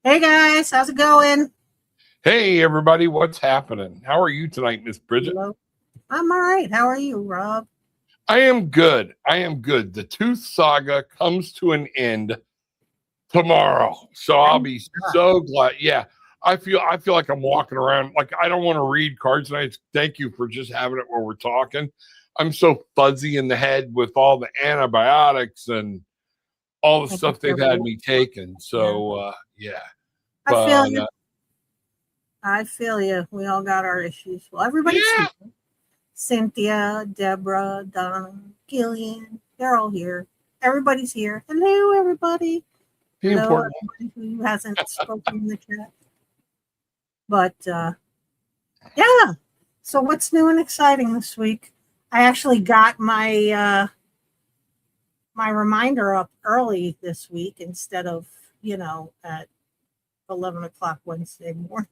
Hey guys, how's it going? Hey everybody, what's happening? How are you tonight, Miss Bridget? Hello. I'm all right. How are you, Rob? I am good. I am good. The Tooth Saga comes to an end tomorrow. So I'll Thank be God. so glad. Yeah. I feel like I'm walking around like I don't want to read cards tonight. Thank you for just having it where we're talking. I'm so fuzzy in the head with all the antibiotics and all the Thank you stuff they've for had me taking. yeah. So yeah. I feel But you. I feel you. We all got our issues. Well, everybody's here. yeah, Cynthia, Deborah, Donna, Gillian, they're all here. Everybody's here. Hello, everybody. the Hello, important everybody who hasn't spoken in the chat. But yeah. So what's new and exciting this week? I actually got my reminder up early this week instead of, at 11 o'clock Wednesday morning.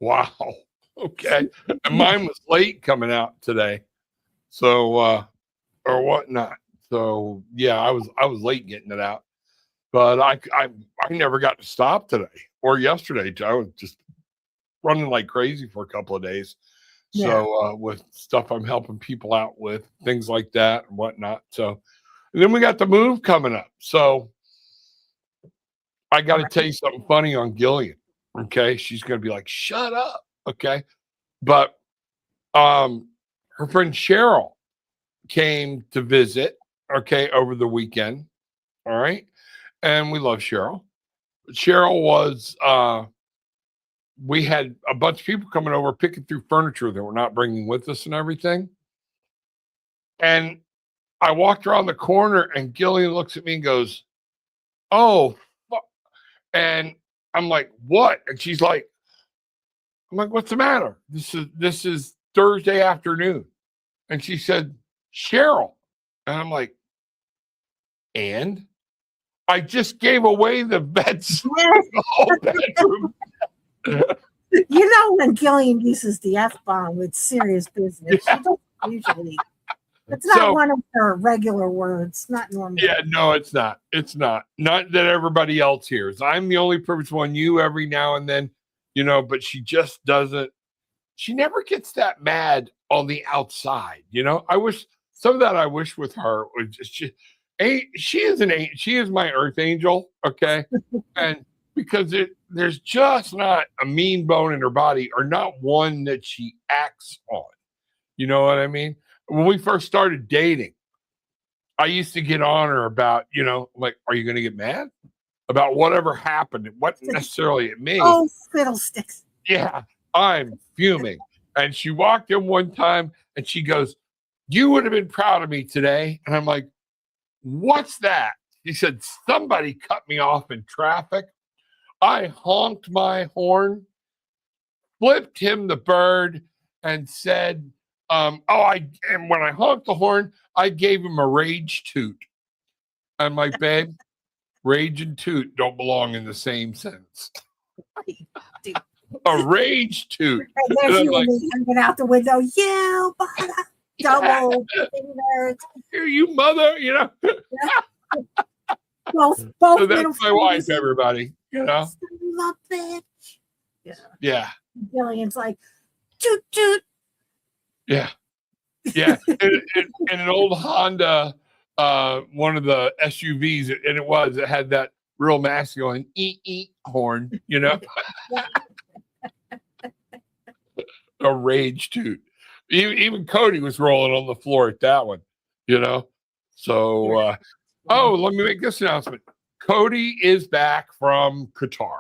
Wow. Okay. And mine was late coming out today. So or whatnot. So yeah, I was late getting it out. But I never got to stop today or yesterday. I was just running like crazy for a couple of days. Yeah. So with stuff I'm helping people out with, things like that and whatnot. So and then we got the move coming up. So I got to tell you something funny on Gillian. Okay. She's gonna be like, shut up. Okay. But her friend Cheryl came to visit, okay, over the weekend. All right. And we love Cheryl. Cheryl was we had a bunch of people coming over picking through furniture that we're not bringing with us and everything. And I walked around the corner and Gillian looks at me and goes, "Oh, fuck." And I'm like, "What?" And she's like, I'm like, "What's the matter? This is Thursday afternoon." And she said, "Cheryl." And I'm like, "And?" I just gave away the beds, the whole bedroom. You know, when Gillian uses the F bomb, it's serious business. She doesn't usually. It's not So one of her regular words, not normal. yeah, no, it's not. It's not. Not that everybody else hears. I'm the only privileged one. You every now and then, but she just doesn't. She never gets that mad on the outside. I wish some of that. I wish with her was just she is she is my earth angel. Okay, and because there's just not a mean bone in her body, or not one that she acts on. You know what I mean? When we first started dating, I used to get on her about, like, are you going to get mad about whatever happened? It wasn't necessarily at me. Oh, fiddlesticks. Yeah, I'm fuming. And she walked in one time and she goes, "You would have been proud of me today." And I'm like, "What's that?" She said, "Somebody cut me off in traffic. I honked my horn, flipped him the bird, and said, and when I honked the horn, I gave him a rage toot." I'm like, "Babe, rage and toot don't belong in the same sentence." A rage toot. And there's you and me hanging out the window. Yeah, double fingers. Hear you, mother. Both So middle that's my wife, everybody. Love bitch. Yeah. Yeah. Gillian's like, toot toot. Yeah. Yeah. in an old Honda, one of the SUVs, and it had that real masculine horn, a rage toot. Even Cody was rolling on the floor at that one, So, let me make this announcement. Cody is back from Qatar.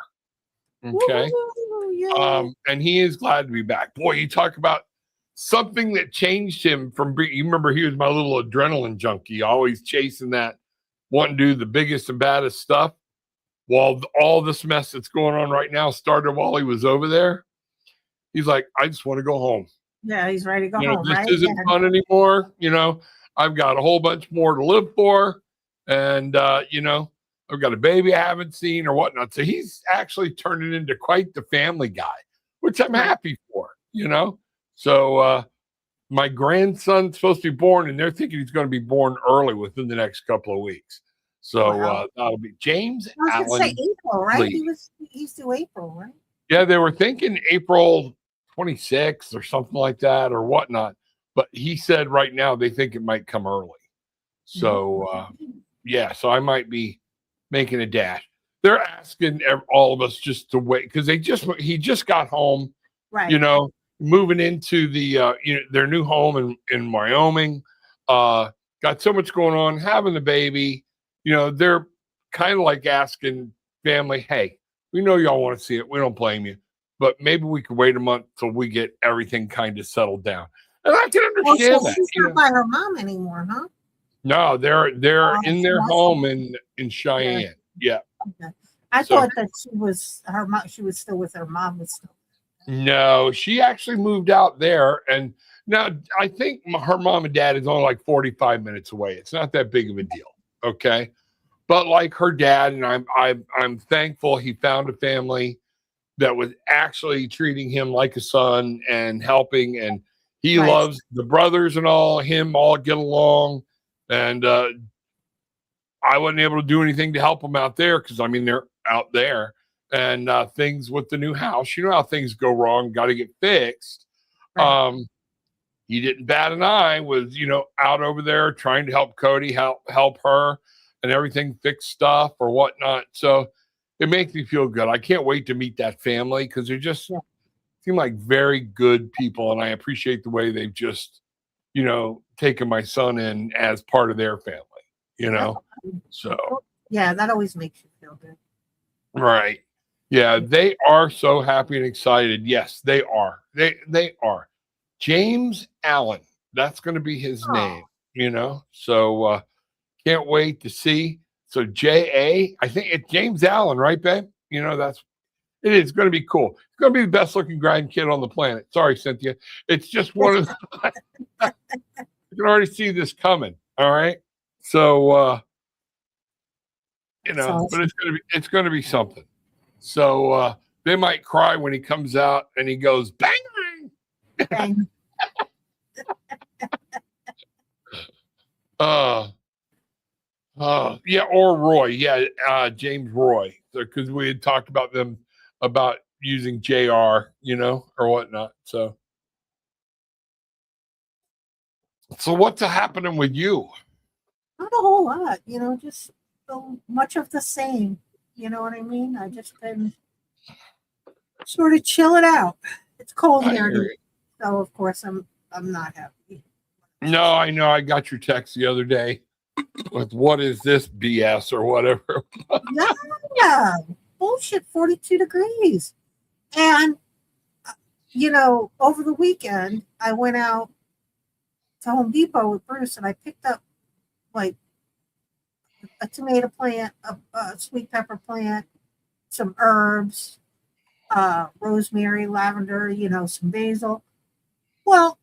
Okay. And he is glad to be back. Boy, you talk about something that changed him from you remember he was my little adrenaline junkie, always chasing that, wanting to do the biggest and baddest stuff. While all this mess that's going on right now started while he was over there, he's like, "I just want to go home." Yeah, he's ready to go home. This right? isn't fun anymore. I've got a whole bunch more to live for. And, I've got a baby I haven't seen or whatnot. So he's actually turning into quite the family guy, which I'm happy for, So my grandson's supposed to be born, and they're thinking he's going to be born early within the next couple of weeks. So Wow. that'll be James I was going to say Allen April, right? Lee. He's due April, right? Yeah, they were thinking April 26th or something like that or whatnot. But he said right now they think it might come early. So yeah, so I might be making a dash. They're asking all of us just to wait because he just got home, Right. you know, moving into the their new home in Wyoming. Got so much going on, having the baby. They're kind of like asking family, hey, we know y'all want to see it. We don't blame you, but maybe we could wait a month till we get everything kind of settled down. And I can understand that. She's not by her mom anymore, huh? No, they're in their home in Cheyenne. Yeah. Okay. I thought that she was still with her mom. No, she actually moved out there, and now I think her mom and dad is only like 45 minutes away. It's not that big of a deal, okay? But like her dad, and I'm thankful he found a family that was actually treating him like a son and helping, and he loves the brothers and all get along. And I wasn't able to do anything to help them out there because they're out there, and things with the new house, you know how things go wrong, got to get fixed. Right. He didn't bat an eye, was out over there trying to help Cody help her and everything, fix stuff or whatnot. So it makes me feel good. I can't wait to meet that family because they just seem like very good people, and I appreciate the way they've just taken my son in as part of their family. So yeah, that always makes you feel good. Right. Yeah, they are so happy and excited. Yes, they are. They are. James Allen. That's going to be his name, So can't wait to see. So J.A., I think it's James Allen, right, babe? It is going to be cool. It's going to be the best looking grandkid on the planet. Sorry, Cynthia. It's just one of the you can already see this coming. All right. So but it's gonna be something. So they might cry when he comes out and he goes bang bang. Yeah, or Roy. Yeah, James Roy. Because we had talked about using JR, or whatnot. So what's happening with you? Not a whole lot, just so much of the same. You know what I mean? I just been sort of chilling out. It's cold here, so of course I'm not happy. No, I know. I got your text the other day with what is this BS or whatever. Yeah, bullshit. 42 degrees, and over the weekend I went out to Home Depot with Bruce, and I picked up like a tomato plant, a sweet pepper plant, some herbs, rosemary, lavender, some basil. Well,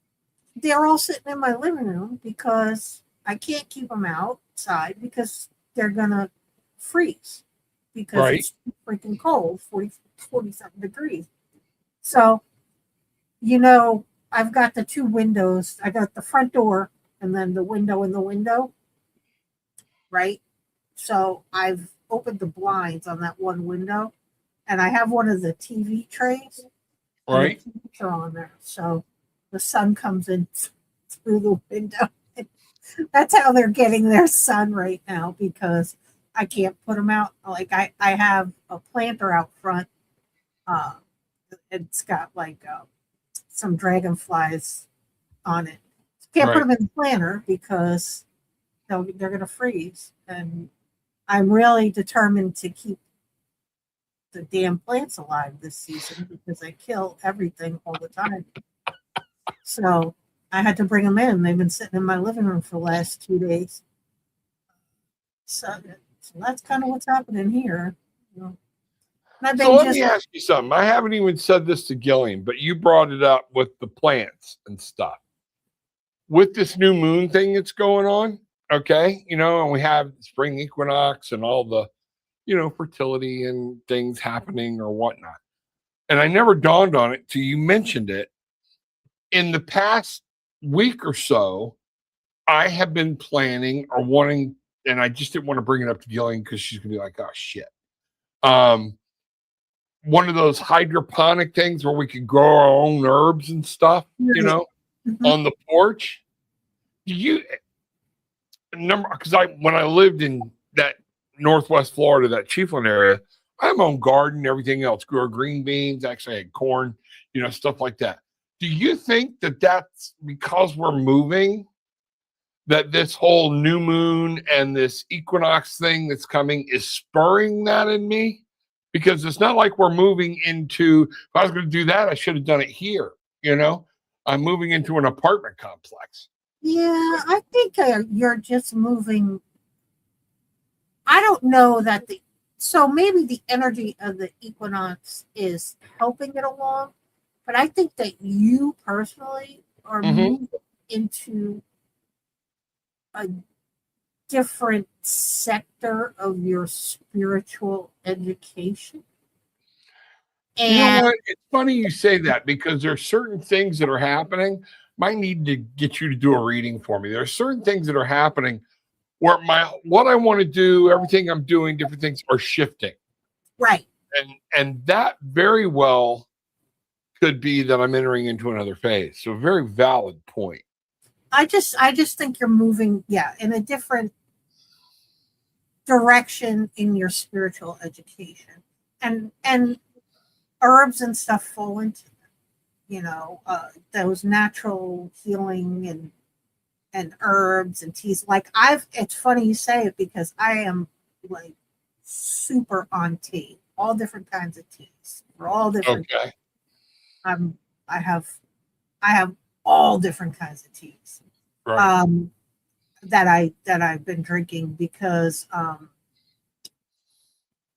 they're all sitting in my living room because I can't keep them outside because they're going to freeze because it's freaking cold, 40 something degrees. So, I've got the two windows. I got the front door and then the window in the window. Right. So I've opened the blinds on that one window, and I have one of the TV trays. Right. The TVs are on there. So the sun comes in through the window. That's how they're getting their sun right now because I can't put them out. Like I have a planter out front. It's got like some dragonflies on it. Can't put them in the planter because they're going to freeze. And I'm really determined to keep the damn plants alive this season because they kill everything all the time. So I had to bring them in. They've been sitting in my living room for the last 2 days. So that's kind of what's happening here. So let me ask you something. I haven't even said this to Gillian, but you brought it up with the plants and stuff. With this new moon thing that's going on, okay, and we have spring equinox and all the, fertility and things happening or whatnot. And I never dawned on it till you mentioned it. In the past week or so, I have been planning or wanting and I just didn't want to bring it up to Gillian because she's gonna be like, oh shit. One of those hydroponic things where we could grow our own herbs and stuff, you know, on the porch. Do you because when I lived in that Northwest Florida, that Chiefland area, I have my own garden, everything else, grew green beans, actually I had corn, you know, stuff like that. Do you think that that's because we're moving, that this whole new moon and this equinox thing that's coming is spurring that in me? Because it's not like we're moving into, if I was going to do that, I should have done it here, you know? I'm moving into an apartment complex. Yeah, I think you're just moving. I don't know that so maybe the energy of the equinox is helping it along, but I think that you personally are moving into a different sector of your spiritual education. And you know what? It's funny you say that because there are certain things that are happening. Might need to get you to do a reading for me. There are certain things that are happening where what I want to do, everything I'm doing, different things are shifting. Right. And that very well could be that I'm entering into another phase. So a very valid point. I just think you're moving, in a different direction in your spiritual education. And herbs and stuff fall into those natural healing and herbs and teas. Like it's funny you say it because I am like super on tea, all different kinds of teas. We're all different. Okay. I have all different kinds of teas. Right. That I've been drinking because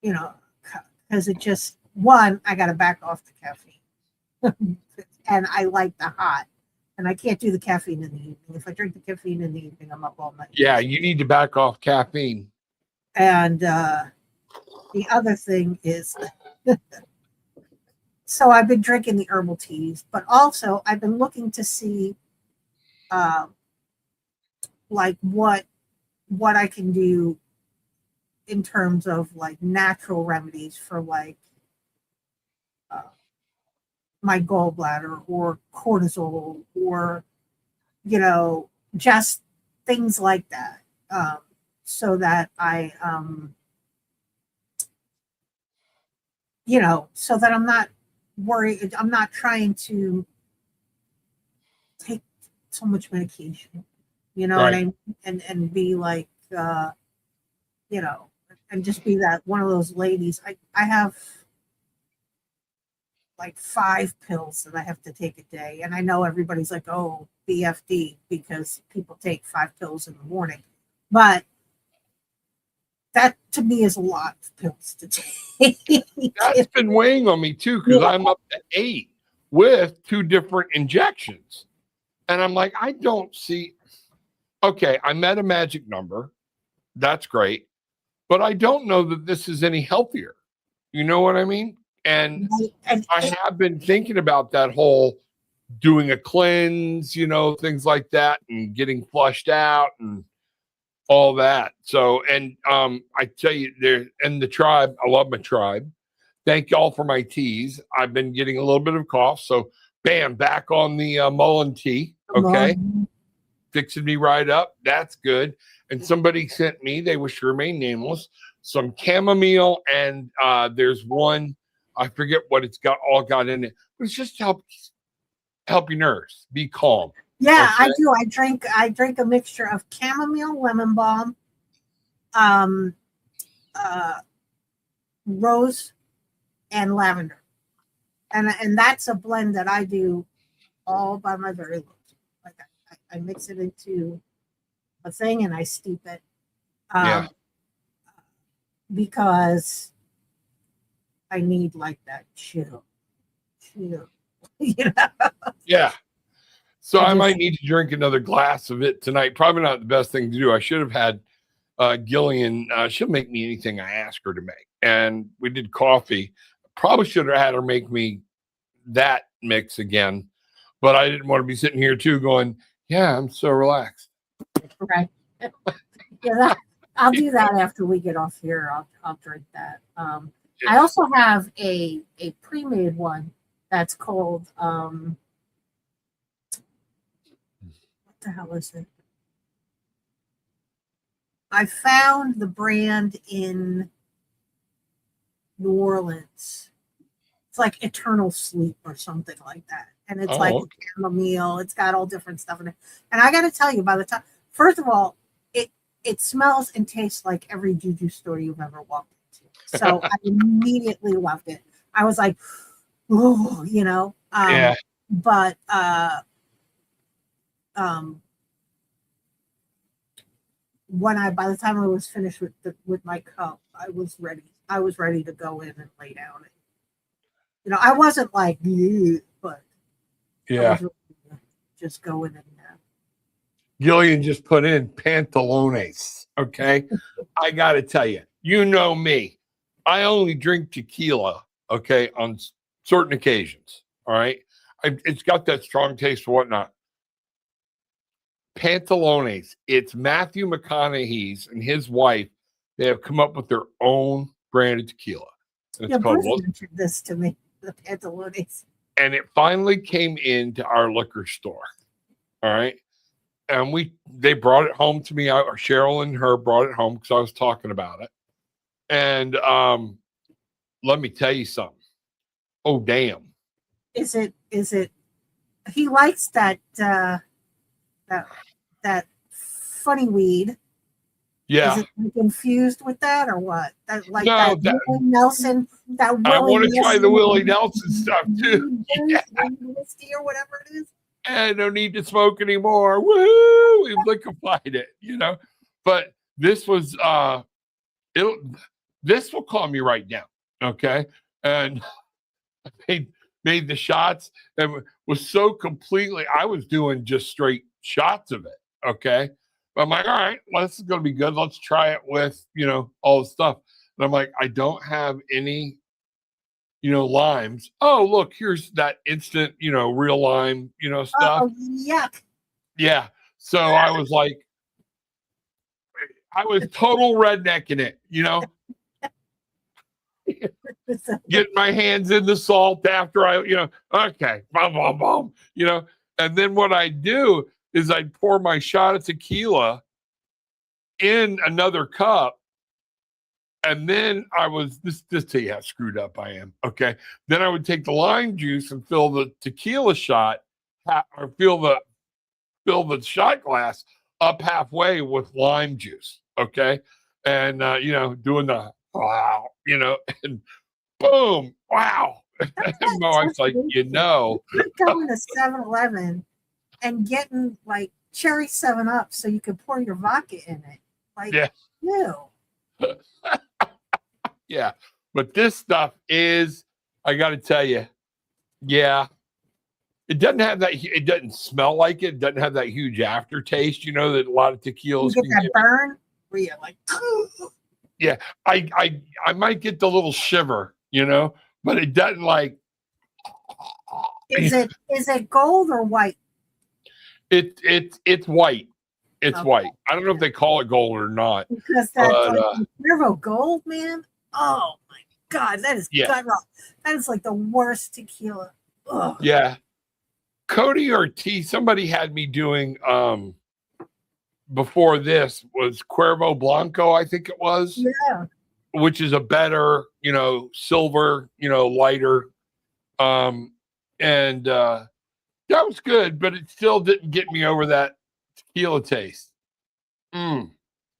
because it just I got to back off the caffeine. And I like the hot, and I can't do the caffeine in the evening. If I drink the caffeine in the evening, I'm up all night. Yeah, you need to back off caffeine. And the other thing is, so I've been drinking the herbal teas, but also I've been looking to see, like what I can do in terms of like natural remedies for like my gallbladder or cortisol or just things like that, so that I so that I'm not worried. I'm not trying to take so much medication, Right. what I mean? And be like and just be that one of those ladies. I have like 5 pills that I have to take a day. And I know everybody's like, oh, BFD, because people take 5 pills in the morning. But that to me is a lot of pills to take. That's been weighing on me too, because I'm up to 8 with 2 different injections. And I'm like, I don't see. Okay, I met a magic number. That's great. But I don't know that this is any healthier. You know what I mean? And I have been thinking about that whole doing a cleanse, things like that, and getting flushed out and all that. So, and I tell you, the tribe, I love my tribe. Thank y'all for my teas. I've been getting a little bit of cough. So, bam, back on the mullein tea. Okay. Fixing me right up. That's good. And somebody sent me, they wish to remain nameless, some chamomile, and there's one, I forget what it's got in it, but it's just to help your nerves be calm. Yeah, okay? I do. I drink a mixture of chamomile, lemon balm, rose, and lavender, and that's a blend that I do all by my very lips. Like I mix it into a thing and I steep it, because I need like that chill. Yeah. So I might need to drink another glass of it tonight. Probably not the best thing to do. I should have had Gillian. She'll make me anything I ask her to make. And we did coffee. Probably should have had her make me that mix again. But I didn't want to be sitting here too going, yeah, I'm so relaxed. Right. Yeah, I'll do that after we get off here. I'll drink that. I Yeah. also have a pre-made one that's called what the hell is it? I found the brand in New Orleans. It's like Eternal Sleep or something like that. And it's like okay. chamomile. It's got all different stuff in it. And I got to tell you, by the time, first of all, it smells and tastes like every juju store you've ever walked into. So I immediately loved it. I was like, oh, you know. Yeah. But by the time I was finished with my cup, I was ready. I was ready to go in and lay down. And, you know, I wasn't like, but Yeah. I was ready to just go in and. Gillian just put in pantalones. Okay. I got to tell you, you know me. I only drink tequila, okay, on certain occasions. All right. It's got that strong taste or whatnot. Pantalones. It's Matthew McConaughey's and his wife. They have come up with their own brand of tequila. And it's called mentioned this to me, the Pantalones. And it finally came into our liquor store. All right. And they brought it home to me. Cheryl and her brought it home because I was talking about it. And let me tell you something. Oh, damn. Is it he likes that funny weed. Yeah. Is it like infused with that or what? That Willie Nelson. I want to try the Willie Nelson stuff too. Yeah. Whiskey or whatever it is. And no need to smoke anymore. Woo! We've liquefied it, you know. But this was this will calm you right down. Okay. And I made the shots and was so completely, I was doing just straight shots of it. Okay. But I'm like, all right, well, this is gonna be good. Let's try it with, you know, all the stuff. And I'm like, I don't have any, you know, limes. Oh, look, here's that instant, you know, real lime, you know, stuff. Oh, yuck. Yeah. So I was like, I was total redneck in it, you know, getting my hands in the salt after I, you know, okay, boom, boom, boom, you know. And then what I do is I'd pour my shot of tequila in another cup. And then I was this tell you how screwed up I am. Okay. Then I would take the lime juice and fill the tequila shot or fill the shot glass up halfway with lime juice. Okay. And you know, doing the wow, you know, and boom, wow. And my wife's like, you know, you're going to 7-Eleven and getting like cherry 7-Up so you can pour your vodka in it. Like, yeah. Ew. Yeah, but this stuff is, I got to tell you, yeah, it doesn't have that, it doesn't smell like it doesn't have that huge aftertaste, you know, that a lot of tequilas you get that burn where you're like, yeah, I might get the little shiver, you know, but it doesn't like. Is it gold or white? It's white. It's Okay. white. I don't know if they call it gold or not. Because that's like Cuervo Gold, man. Oh my God, that is gut rock. That is like the worst tequila. Ugh. Yeah. Cody Ortiz, somebody had me doing before this was Cuervo Blanco, I think it was. Yeah. Which is a better, you know, silver, you know, lighter. And that was good, but it still didn't get me over that tequila taste.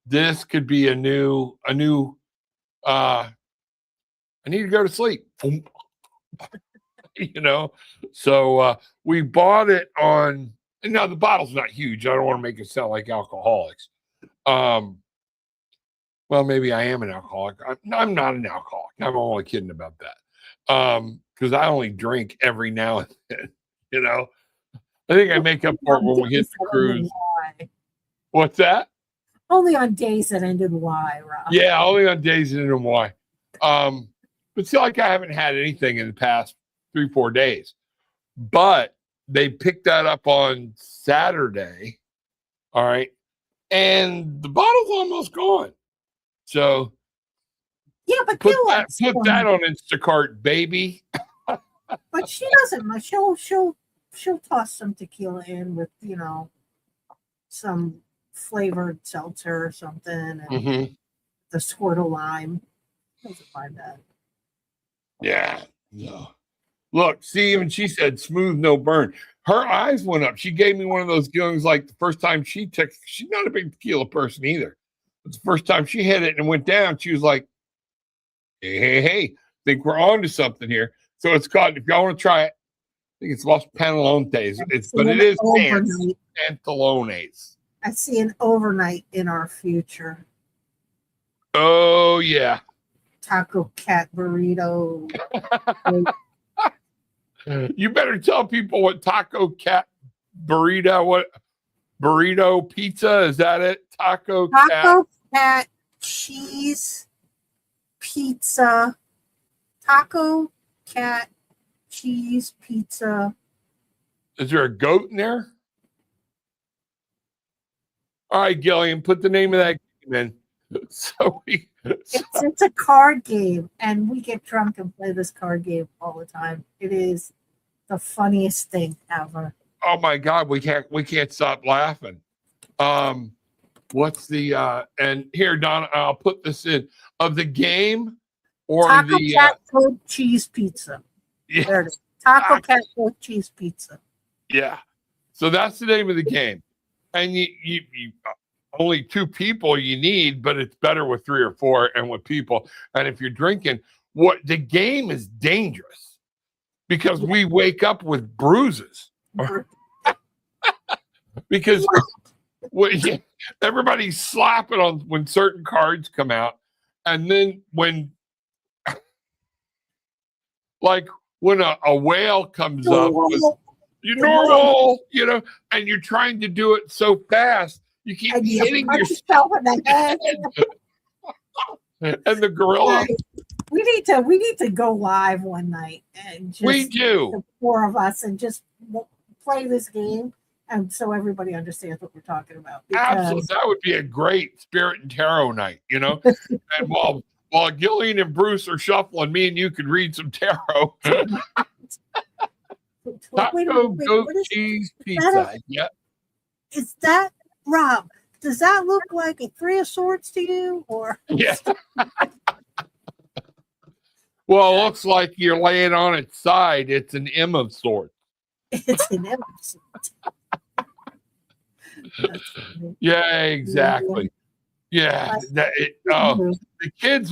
This could be a new I need to go to sleep. You know, so we bought it on, and now the bottle's not huge. I don't want to make it sound like alcoholics. Well, maybe I am an alcoholic. I'm not an alcoholic. I'm only kidding about that. Because I only drink every now and then, you know. I think I make up for it when we hit the cruise. What's that? Only on days that end in Y, Rob. Yeah, only on days that end in Y. But still, like I haven't had anything in the past 3-4 days. But they picked that up on Saturday. All right. And the bottle's almost gone. So Yeah, but put Gil that likes put fun. that on Instacart, baby. But she doesn't much. She'll toss some tequila in with, some flavored seltzer or something, and Mm-hmm. the squirt of lime. Doesn't mind that. Yeah. No. Look, see, even she said smooth, no burn. Her eyes went up. She gave me one of those feelings like the first time she took. She's not a big tequila person either. But the first time she hit it and went down, she was like, hey, think we're on to something here. So it's called, if y'all want to try it, I think it's Los Panelontes. But it is Pantalones. I see an overnight in our future. Oh, yeah. Taco cat burrito. You better tell people what taco cat burrito pizza, is that it? Taco cat cheese pizza. Taco cat cheese pizza. Is there a goat in there? All right, Gillian, put the name of that game in. It's a card game, and we get drunk and play this card game all the time. It is the funniest thing ever. Oh my God, we can't stop laughing. What's the and here, Donna, I'll put this in of the game or Taco the cat goat cheese pizza. Yeah. There it is. Taco cat goat cheese pizza. Yeah. So that's the name of the game. And you only 2 people you need, but it's better with 3 or 4 and with people. And if you're drinking, what the game is dangerous because we wake up with bruises. Because everybody's slapping on when certain cards come out. And then when a whale comes up with your normal, and you're trying to do it so fast, you keep hitting yourself in the head. And the gorilla. We need to go live one night and just the 4 of us and just play this game, and so everybody understands what we're talking about. Absolutely, that would be a great spirit and tarot night, And while Gillian and Bruce are shuffling, me and you could read some tarot. Taco goat cheese pizza. Yep. Is that Rob? Does that look like a 3 of swords to you, or? Yeah. Well, it looks like you're laying on its side. It's an M of swords. It's an M of swords. Yeah, exactly. Yeah, the kids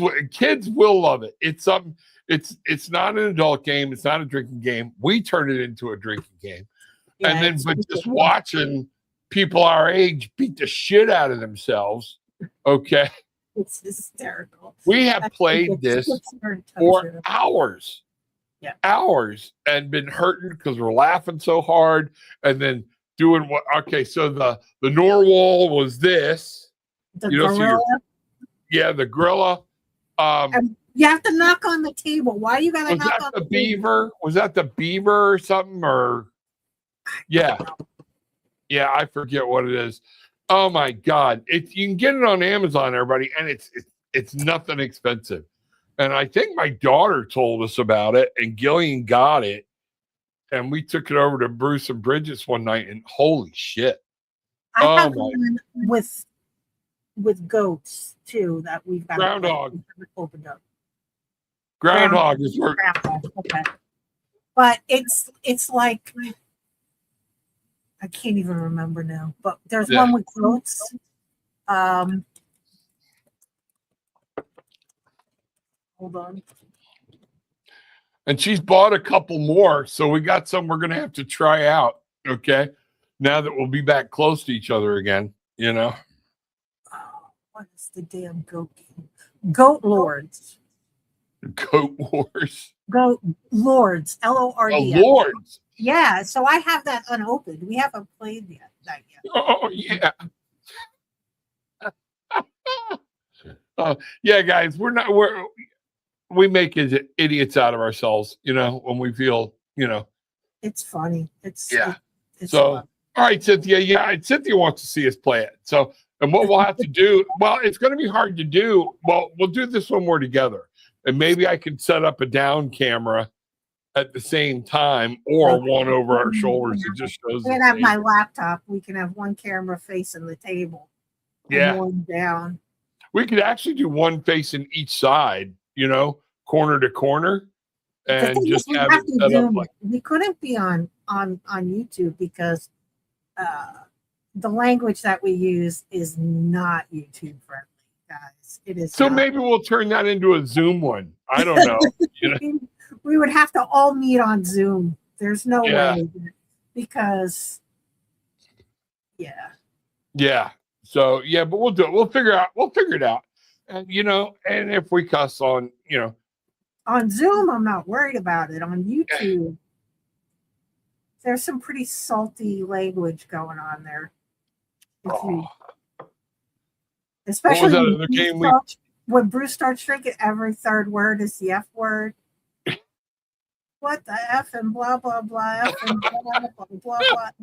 will love it. It's something. It's not an adult game. It's not a drinking game. We turn it into a drinking game, and then but just watching people our age beat the shit out of themselves. Okay, it's hysterical. We have played this for hours, hours, and been hurting because we're laughing so hard, and then doing what? Okay, so the Norwal was this. The gorilla. The gorilla. You have to knock on the table. Why you gotta knock on the beaver? Was that the beaver or something? Or yeah, I forget what it is. Oh my God! You can get it on Amazon, everybody, and it's nothing expensive. And I think my daughter told us about it, and Gillian got it, and we took it over to Bruce and Bridget's one night, and holy shit! I have one with goats too that we've got groundhog opened up. Groundhog is work. Okay, but it's like I can't even remember now. But there's one with goats. Hold on. And she's bought a couple more, so we got some we're gonna have to try out. Okay, now that we'll be back close to each other again, What is the damn goat game? Goat Lords. Goat Wars. Goat Lords. LORD. Lords. Yeah, so I have that unopened. We haven't played that yet. Oh yeah. Yeah, guys, we make idiots out of ourselves, when we feel, It's funny. It's so. All right, Cynthia. Yeah, Cynthia wants to see us play it. So And what we'll have to do, well, it's going to be hard to do. Well, we'll do this when we're together. And maybe I can set up a down camera at the same time or one over our shoulders. It just shows. We can have my laptop. We can have one camera facing the table. Yeah. And one down. We could actually do one facing each side, you know, corner to corner. And just have it set up like. We couldn't be on YouTube because the language that we use is not YouTube friendly, guys. It is. So maybe we'll turn that into a Zoom one. I don't know. You know? We would have to all meet on Zoom. There's no way because, yeah. So but we'll do it. We'll figure it out. And you know, and if we cuss on, you know, on Zoom, I'm not worried about it. On YouTube, there's some pretty salty language going on there. Especially when Bruce starts drinking, every third word is the F word. What the F and blah, blah, blah, F and blah, blah, blah, blah, F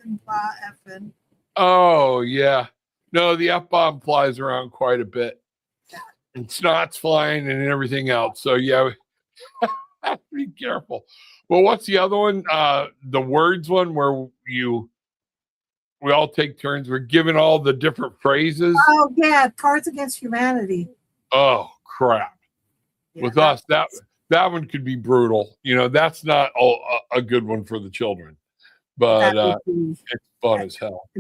and blah, F and. Oh, yeah. No, the F-bomb flies around quite a bit. And snot's flying and everything else. So, yeah, we have to be careful. Well, what's the other one? The words one where we all take turns. We're given all the different phrases. Oh, yeah. Cards Against Humanity. Oh, crap. Yeah, with us, that one could be brutal. You know, that's not a good one for the children. But it's fun as hell.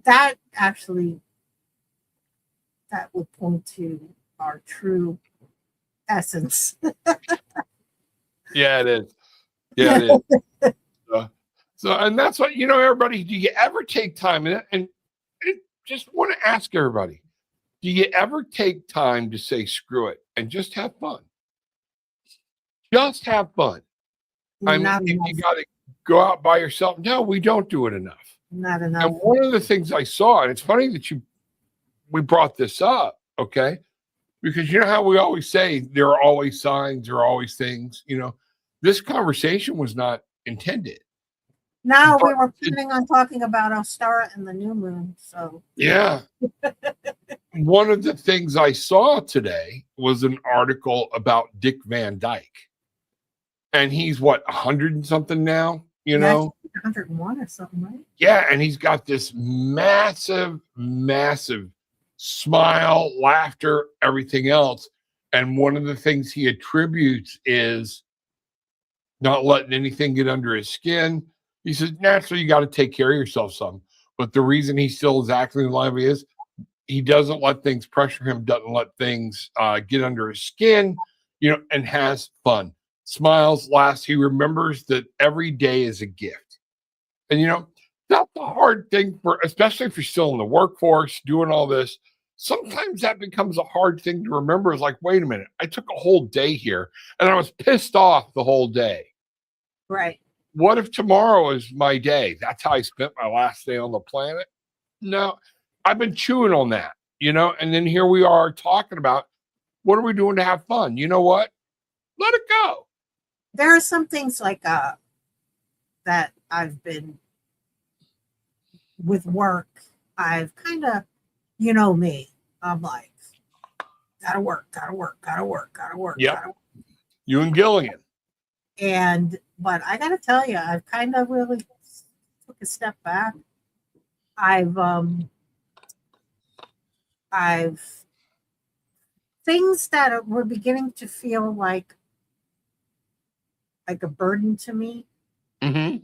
That actually, that would point to our true essence. Yeah, it is. Yeah, it is. So, and that's what, you know, everybody, do you ever take time? And just want to ask everybody, do you ever take time to say, screw it, and just have fun? Just have fun. I mean, if you got to go out by yourself, no, we don't do it enough. Not enough. And one of the things I saw, and it's funny that we brought this up, okay? Because you know how we always say there are always signs, there are always things, you know, this conversation was not intended. No, we were planning on talking about Ostara and the new moon. So yeah. One of the things I saw today was an article about Dick Van Dyke. And he's what, 100 and something now, you know? 101 or something, right? Yeah, and he's got this massive, massive smile, laughter, everything else. And one of the things he attributes is not letting anything get under his skin. He says, naturally, you got to take care of yourself some. But the reason he still is acting alive is he doesn't let things pressure him, doesn't let things get under his skin, you know, and has fun. Smiles, laughs. He remembers that every day is a gift. And, you know, that's the hard thing for, especially if you're still in the workforce, doing all this. Sometimes that becomes a hard thing to remember. It's like, wait a minute, I took a whole day here and I was pissed off the whole day. Right. What if tomorrow is my day? That's how I spent my last day on the planet. No, I've been chewing on that, you know, and then here we are talking about what are we doing to have fun? You know what? Let it go. There are some things like that I've been with work. I've kind of, you know me, I'm like, gotta work. Yeah. You and Gillian. But I gotta tell you, I've kind of really took a step back. I've things that were beginning to feel like a burden to me. Mm-hmm.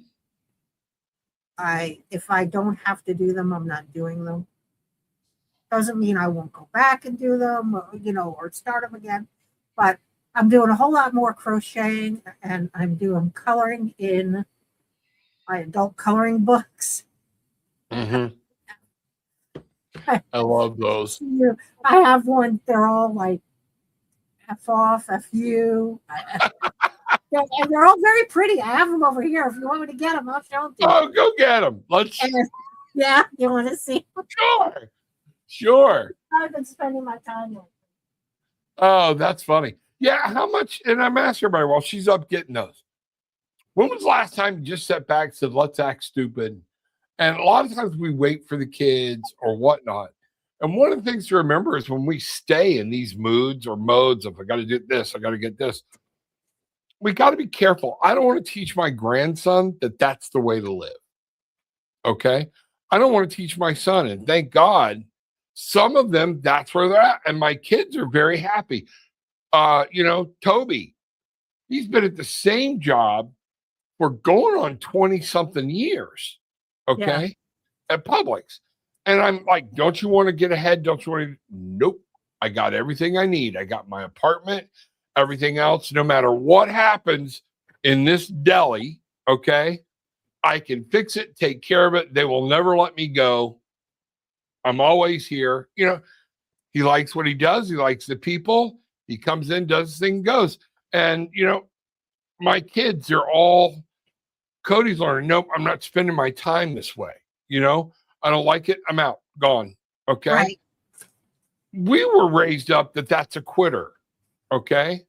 If I don't have to do them, I'm not doing them. Doesn't mean I won't go back and do them, or, you know, or start them again. But I'm doing a whole lot more crocheting, and I'm doing coloring in my adult coloring books. Mm-hmm. I love those. I have one. They're all like F off, F you. And they're all very pretty. I have them over here. If you want me to get them, I'll show them to you. Oh, go get them. Let's. Yeah, you want to see? Sure. I've been spending my time with. Oh, that's funny. Yeah, how much? And I'm asking everybody while she's up getting those. When was the last time you just sat back and said, let's act stupid? And a lot of times we wait for the kids or whatnot. And one of the things to remember is when we stay in these moods or modes of, I got to do this, I got to get this, we got to be careful. I don't want to teach my grandson that that's the way to live. Okay. I don't want to teach my son. And thank God, some of them, that's where they're at. And my kids are very happy. Toby, he's been at the same job for going on 20 something years. Okay. Yeah. At Publix. And I'm like, don't you want to get ahead? Don't you want to? Nope. I got everything I need. I got my apartment, everything else. No matter what happens in this deli, okay, I can fix it, take care of it. They will never let me go. I'm always here. He likes what he does. He likes the people. He comes in, does his thing, goes. And, my kids are all, Cody's learning, nope, I'm not spending my time this way. I don't like it. I'm out, gone. Okay. Right. We were raised up that's a quitter. Okay.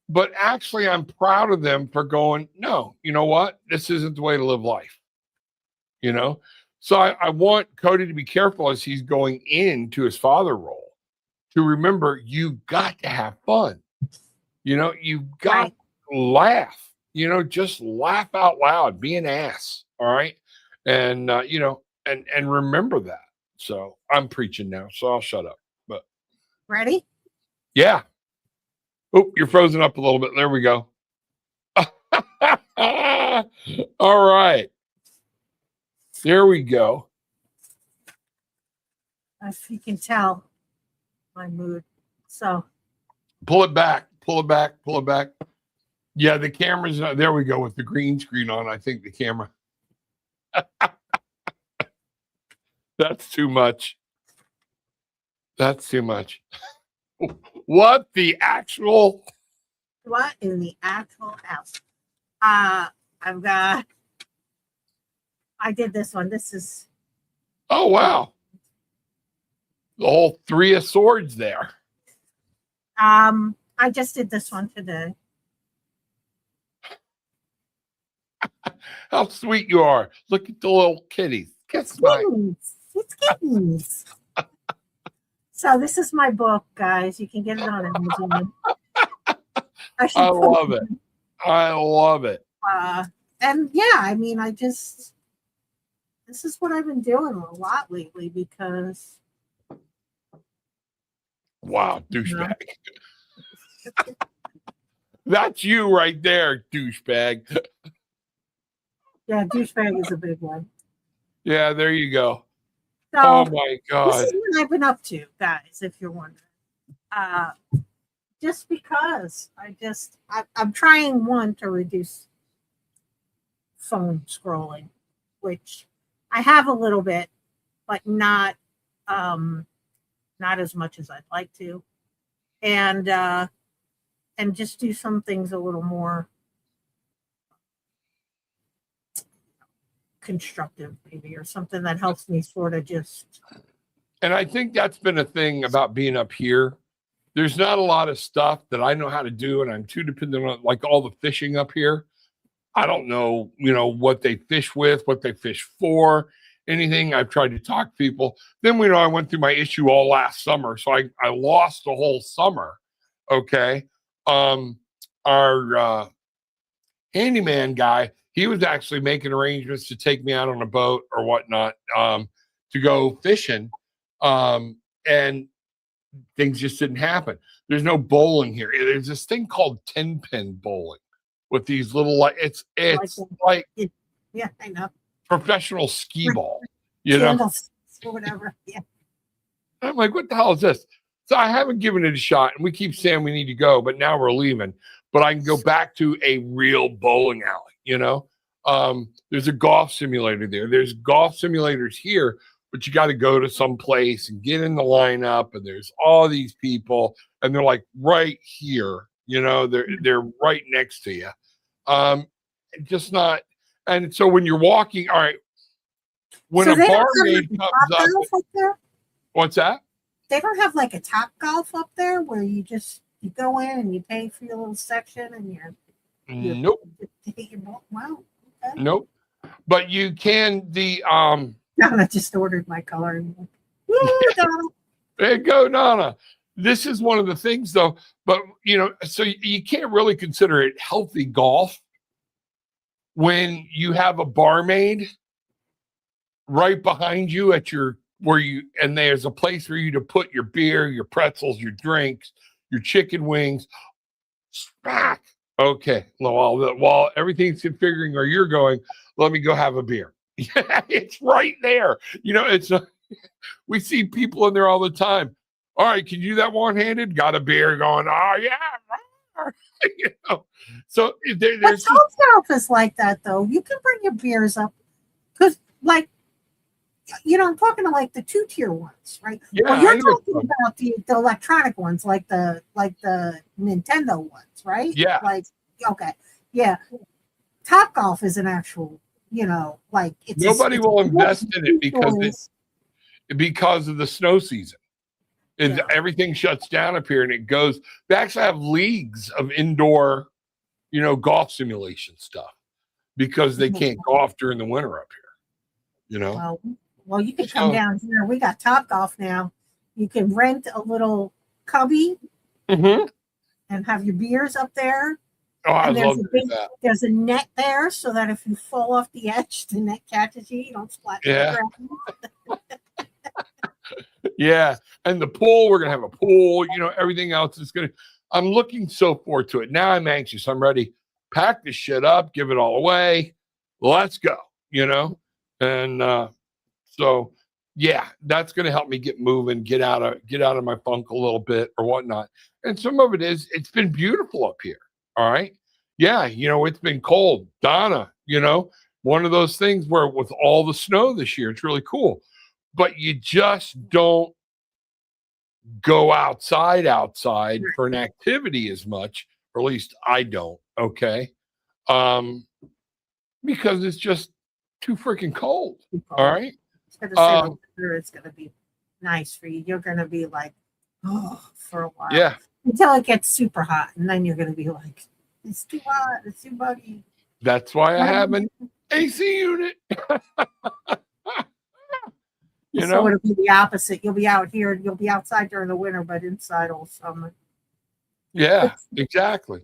But actually, I'm proud of them for going, no, you know what? This isn't the way to live life. So I want Cody to be careful as he's going into his father role to remember you've got to have fun. You've got to laugh, just laugh out loud, be an ass. All right. And, and remember that. So I'm preaching now, so I'll shut up. But ready? Yeah. Oh, you're frozen up a little bit. There we go. All right. There we go. If you can tell my mood. So pull it back. Yeah, the camera's not, there we go with the green screen on. I think the camera. That's too much. What in the actual house? I did this one. This is. Oh, wow. The whole 3 of Swords there. I just did this one today. How sweet you are. Look at the little kitties. It's kittens. So this is my book, guys. You can get it on Amazon. I love it. And yeah, I mean, this is what I've been doing a lot lately because. Wow, douchebag. That's you right there, douchebag. Yeah, douchebag is a big one. Yeah, there you go. So, oh my God. This is what I've been up to, guys, if you're wondering. Just because I'm trying to reduce phone scrolling, which I have a little bit, but not as much as I'd like to. And just do some things a little more constructive, maybe, or something that helps me sort of just. And I think that's been a thing about being up here. There's not a lot of stuff that I know how to do, and I'm too dependent on like all the fishing up here. I don't know, what they fish with, what they fish for, anything. I've tried to talk to people. Then I went through my issue all last summer, so I lost the whole summer. Okay. Our handyman guy, he was actually making arrangements to take me out on a boat or whatnot to go fishing. And things just didn't happen. There's no bowling here. There's this thing called 10-pin bowling with these little, it's like yeah, I know. Professional skee ball, or whatever. Yeah. I'm like, what the hell is this? So I haven't given it a shot, and we keep saying we need to go, but now we're leaving. But I can go back to a real bowling alley, There's a golf simulator there. There's golf simulators here, but you got to go to some place and get in the lineup, and there's all these people, and they're like right here, they're right next to you. Just not, and so when you're walking, all right, when a barmaid comes up, what's that? They don't have like a Top Golf up there where you go in and you pay for your little section and you're nope. To hit your ball. Wow. Okay. Nope. But you can I just ordered my coloring book. Woo, Donna. There you go, Nana. This is one of the things, though. But so you can't really consider it healthy golf when you have a barmaid right behind you and there's a place for you to put your beer, your pretzels, your drinks, your chicken wings. Smack. Okay. While everything's configuring or you're going, let me go have a beer. It's right there. We see people in there all the time. All right, can you do that one-handed? Got a beer going, oh yeah. So there's some golf is like that though. You can bring your beers up because I'm talking to like the 2-tier ones, right? Yeah, well, you're talking about the electronic ones, like the Nintendo ones, right? Yeah. Okay. Yeah. Top Golf is an actual, it's nobody will invest in it because of the snow season. Everything shuts down up here and it goes. They actually have leagues of indoor, golf simulation stuff because they can't golf during the winter up here. Well, you can come down here. We got Top Golf now. You can rent a little cubby and have your beers up there. Oh, I love that. There's a net there so that if you fall off the edge, the net catches you. You don't splash. Yeah. Yeah. And the pool, we're going to have a pool, everything else is going to, I'm looking so forward to it. Now I'm anxious. I'm ready. Pack this shit up, give it all away. Let's go, And so, yeah, that's going to help me get moving, get out of my funk a little bit or whatnot. And some of it's been beautiful up here. All right. Yeah. It's been cold. Donna, one of those things where with all the snow this year, it's really cool. But you just don't go outside for an activity as much, or at least I don't. Okay. Because it's just too freaking cold. All right. It's going to be nice for you. You're going to be like, for a while. Yeah. Until it gets super hot. And then you're going to be like, it's too hot. It's too buggy. That's why I have an AC unit. So it'll be the opposite. You'll be out here and you'll be outside during the winter, but inside all summer. Yeah, exactly.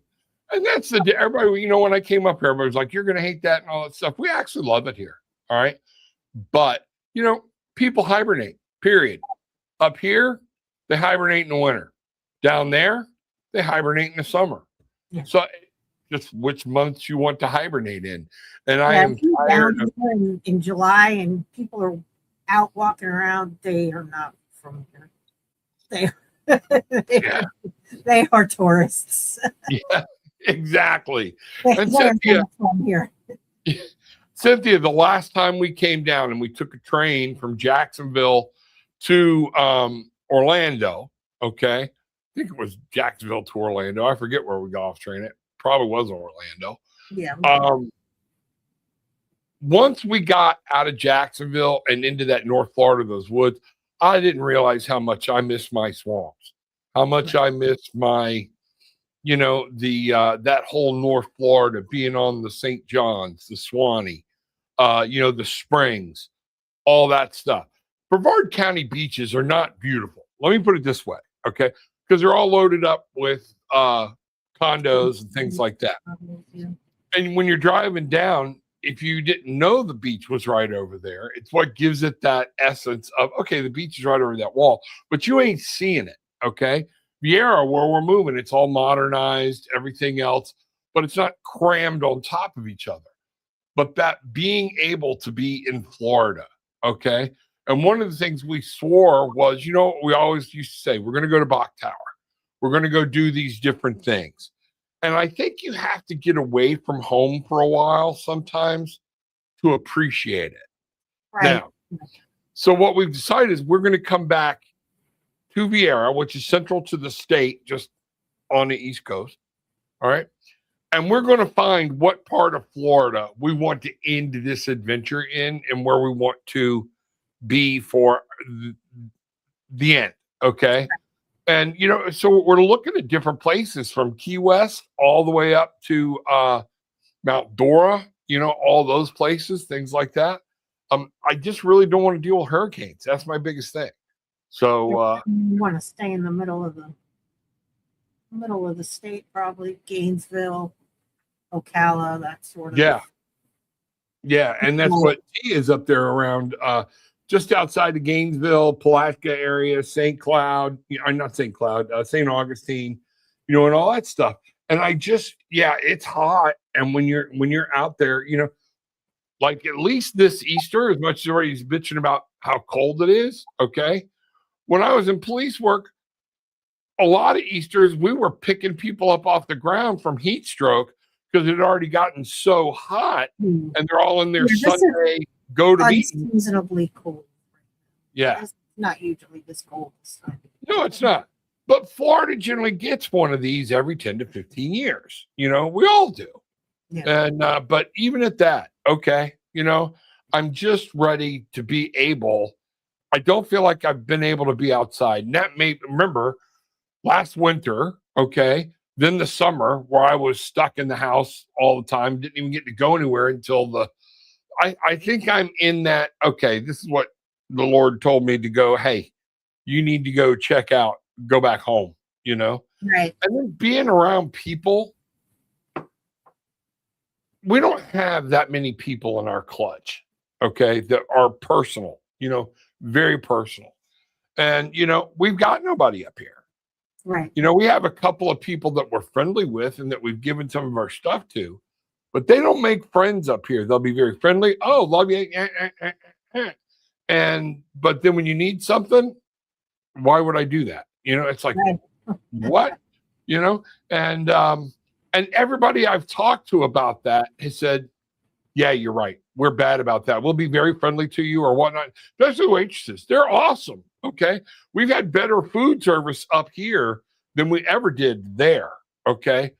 And that's everybody, when I came up here, everybody was like, you're going to hate that and all that stuff. We actually love it here. All right. But, people hibernate, period. Up here, they hibernate in the winter. Down there, they hibernate in the summer. Yeah. So just which months you want to hibernate in. And I am tired in July and people are out walking around. They are not from here. They are tourists. Yeah, exactly. And Cynthia, from here. Cynthia, the last time we came down and we took a train from Jacksonville to Orlando, okay? I think it was Jacksonville to Orlando. I forget where we got off train. It probably was Orlando. Yeah. Once we got out of Jacksonville and into that North Florida, those woods, I didn't realize how much I missed my swamps, how much I missed my, that whole North Florida, being on the St. John's, the Swanee, the Springs, all that stuff. Brevard County beaches are not beautiful. Let me put it this way, okay? Because they're all loaded up with condos and things like that. And when you're driving down, if you didn't know the beach was right over there, it's what gives it that essence of, okay, the beach is right over that wall, but you ain't seeing it, okay? Vieira, where we're moving, it's all modernized, everything else, but it's not crammed on top of each other. But that being able to be in Florida, okay? And one of the things we swore was, we always used to say, we're going to go to Bach Tower. We're going to go do these different things. And I think you have to get away from home for a while sometimes to appreciate it. Right. Now, so what we've decided is we're going to come back to Vieira, which is central to the state, just on the East Coast. All right. And we're going to find what part of Florida we want to end this adventure in and where we want to be for the end. Okay. And, so we're looking at different places from Key West all the way up to Mount Dora, all those places, things like that. I just really don't want to deal with hurricanes. That's my biggest thing. So You want to stay in the middle of the state, probably Gainesville, Ocala, that sort of. yeah, and that's what T is up there around just outside the Gainesville, Palatka area, St. Cloud, not St. Cloud, St. Augustine, and all that stuff. And it's hot. And when you're out there, like at least this Easter, as much as everybody's bitching about how cold it is, okay. When I was in police work, a lot of Easters, we were picking people up off the ground from heat stroke because it had already gotten so hot, and they're all in their Sunday go to meeting. Unseasonably cold. Yeah, it's not usually this cold. No, it's not. But Florida generally gets one of these every 10 to 15 years. We all do. Yeah. And but even at that, okay, I'm just ready to be able. I don't feel like I've been able to be outside. And that remember last winter, okay, then the summer where I was stuck in the house all the time, didn't even get to go anywhere until I think I'm in that, okay, this is what the Lord told me to go, hey, you need to go check out, go back home, Right. And then being around people, we don't have that many people in our clutch, okay, that are personal, very personal. And, we've got nobody up here. Right. We have a couple of people that we're friendly with and that we've given some of our stuff to, but they don't make friends up here. They'll be very friendly. Oh, love you. But then when you need something, why would I do that? It's like, right. What? And everybody I've talked to about that has said, yeah, you're right. We're bad about that. We'll be very friendly to you or whatnot. Especially waitresses. They're awesome. Okay. We've had better food service up here than we ever did there. Okay.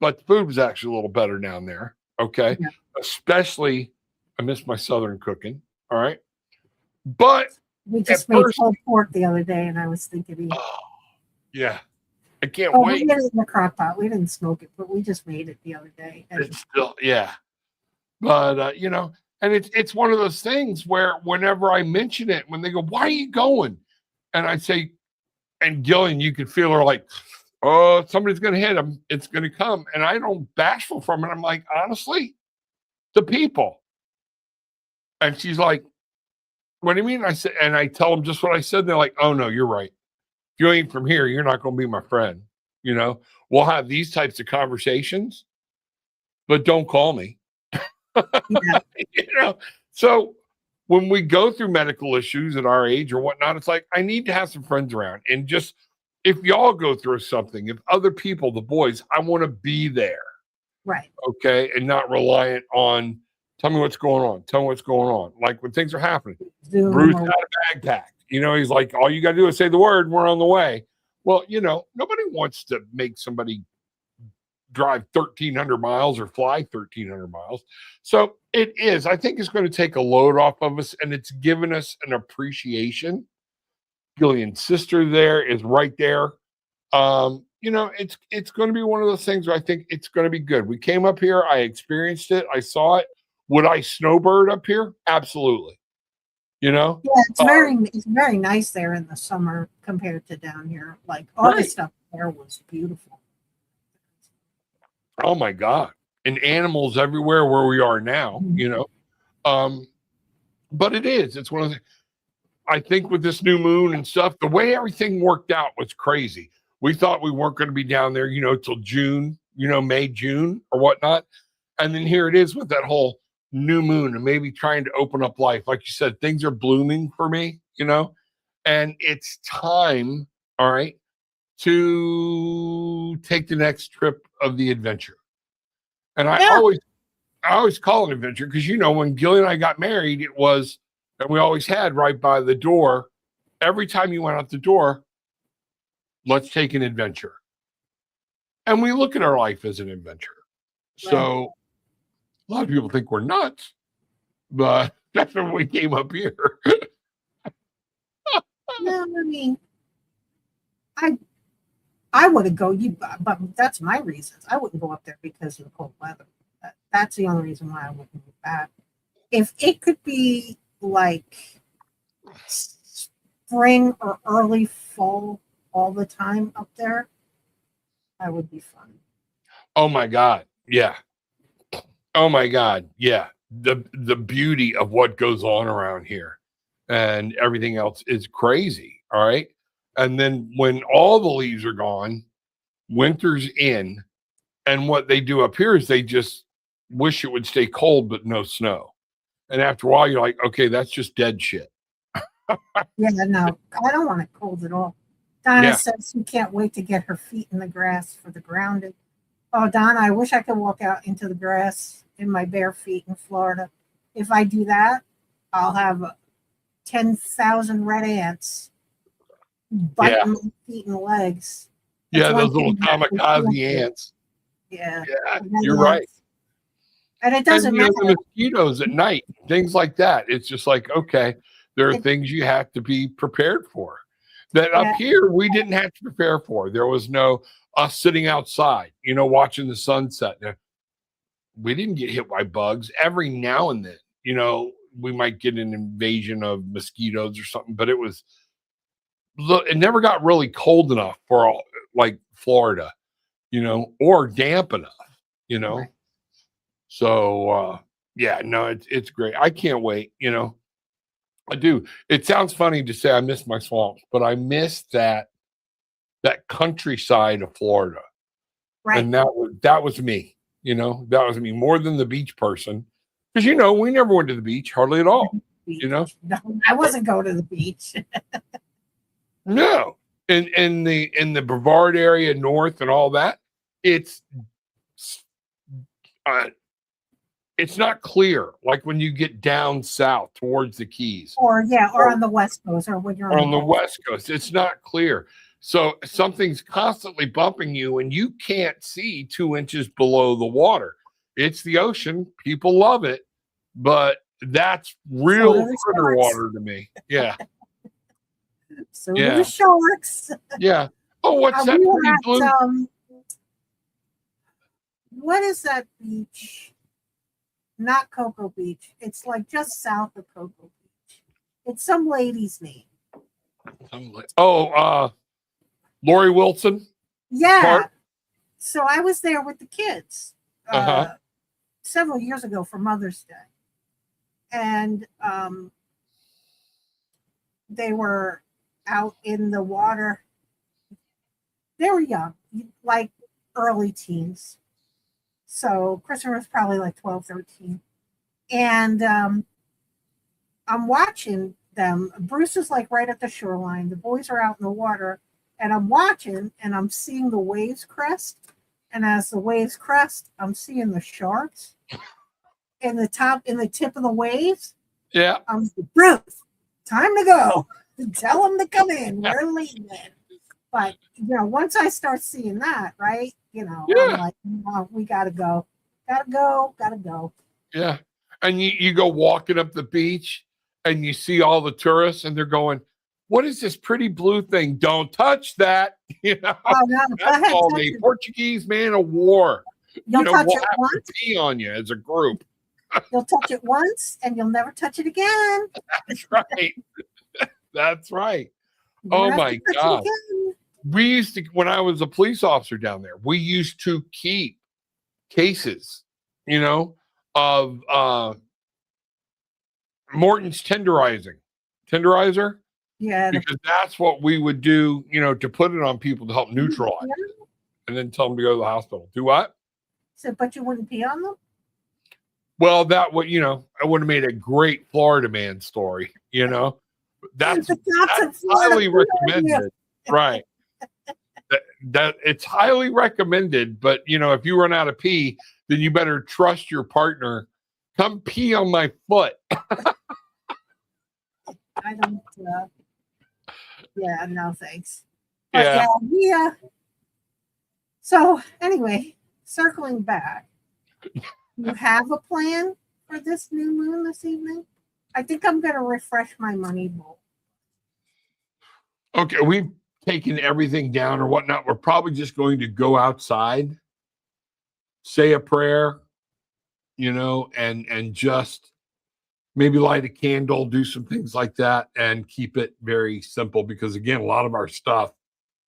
But the food was actually a little better down there. Okay. Yeah. Especially, I miss my Southern cooking. All right. But we just made pulled pork the other day and I was thinking, yeah. I can't wait. We did it in the crock pot. We didn't smoke it, but we just made it the other day. It's still, yeah. But, and it's one of those things where whenever I mention it, when they go, why are you going? And I say, and Gillian, you could feel her like, oh, somebody's going to hit him. It's going to come. And I don't bashful from it. I'm like, honestly, the people. And she's like, what do you mean? I said, and I tell them just what I said. They're like, oh, no, you're right. If you ain't from here, you're not going to be my friend. We'll have these types of conversations, but don't call me. Yeah. So when we go through medical issues at our age or whatnot, it's like, I need to have some friends around. And just, if y'all go through something, if other people, the boys, I want to be there. Right. Okay. And not reliant on, tell me what's going on. Tell me what's going on. Like when things are happening, Bruce had a bag packed. He's like, all you got to do is say the word, we're on the way. Well, nobody wants to make somebody drive 1,300 miles or fly 1,300 miles. So it is. I think it's going to take a load off of us, and it's given us an appreciation. Gillian's sister there is right there. It's going to be one of those things where I think it's going to be good. We came up here. I experienced it. I saw it. Would I snowbird up here? Absolutely. Yeah, it's very nice there in the summer compared to down here. Like all the stuff there was beautiful. Oh my God. And animals everywhere where we are now, but it's one of the, I think with this new moon and stuff, the way everything worked out was crazy. We thought we weren't going to be down there, till June, May, June or whatnot. And then here it is with that whole new moon and maybe trying to open up life. Like you said, things are blooming for me, and it's time, all right, to take the next trip of the adventure. And I always call it adventure because, when Gillian and I got married, it was, and we always had right by the door, every time you went out the door, let's take an adventure. And we look at our life as an adventure. Right. So a lot of people think we're nuts, but that's when we came up here. No, I mean, I wouldn't go. But that's my reasons. I wouldn't go up there because of the cold weather. That's the only reason why I wouldn't move back. If it could be like spring or early fall all the time up there, that would be fun. Oh my God. Yeah. Oh my God. Yeah. The beauty of what goes on around here and everything else is crazy. All right. And then when all the leaves are gone, winter's in, and what they do up here is they just wish it would stay cold, but no snow. And after a while, you're like, okay, that's just dead shit. Yeah, no, I don't want it cold at all. Donna Yeah. says she can't wait to get her feet in the grass for the grounding. Oh, Donna, I wish I could walk out into the grass in my bare feet in Florida. If I do that, I'll have 10,000 red ants biting Yeah. my feet and legs. Yeah. That's one Those little thing that we can't kamikaze do. ants. Yeah. Yeah. And then, You're right. And it And doesn't you know, matter. the mosquitoes at night, things like that. It's just like, okay, there are things you have to be prepared for. That up Yeah. here we didn't have to prepare for. There was no us sitting outside, you know, watching the sunset. We didn't get hit by bugs. Every now and then, you know, we might get an invasion of mosquitoes or something, but it never got really cold enough for all, like Florida, you know, or damp enough, you know. Right. So yeah, no, it's great. I can't wait, you know. I do. It sounds funny to say I miss my swamps, but I miss that countryside of Florida. Right. And that was me, you know, that was me more than the beach person. Because you know, we never went to the beach hardly at all. You know? No, I wasn't going to the beach. No. In the Brevard area north and all that, it's not clear like when you get down south towards the Keys. Or on the West Coast, or when you're on the West Coast. It's not clear. So something's constantly bumping you and you can't see 2 inches below the water. It's the ocean. People love it, but that's real critter water to me. Yeah. So do the sharks. Yeah. Oh, what's that pretty blue? What is that beach? Not Cocoa Beach. It's like just south of Cocoa Beach. It's some lady's name. Lori Wilson. Yeah. Park? So I was there with the kids several years ago for Mother's Day. And they were out in the water. They were young, like early teens. So Christopher was probably like 12, 13. And I'm watching them. Bruce is like right at the shoreline. The boys are out in the water. And I'm watching and I'm seeing the waves crest. And as the waves crest, I'm seeing the sharks in the tip of the waves. Yeah. I'm like, Bruce, time to go. Tell them to come in. We're leaving. But, you know, once I start seeing that, right, you know, I'm like, oh, we got to go. Got to go. Yeah. And you go walking up the beach and you see all the tourists and they're going, what is this pretty blue thing? Don't touch that. You know, that's all the Portuguese man of war. You'll touch it we'll once. have to pee on you as a group. You'll touch it once and you'll never touch it again. That's right. That's right. Oh my God. We used to, when I was a police officer down there, we used to keep cases, you know, of Morton's tenderizer. Yeah. Because that's what we would do, you know, to put it on people to help neutralize it, and then tell them to go to the hospital. Do what? So, but you wouldn't pee on them? Well, that would, you know, I would have made a great Florida man story, you know. That's highly recommended. Right. That it's highly recommended, but you know, if you run out of pee, then you better trust your partner. Come pee on my foot. I don't. Yeah, no thanks. But yeah. So anyway, circling back, you have a plan for this new moon this evening? I think I'm going to refresh my money bowl. Okay, we've taken everything down or whatnot. We're probably just going to go outside, say a prayer, you know, and just maybe light a candle, do some things like that, and keep it very simple. Because again, a lot of our stuff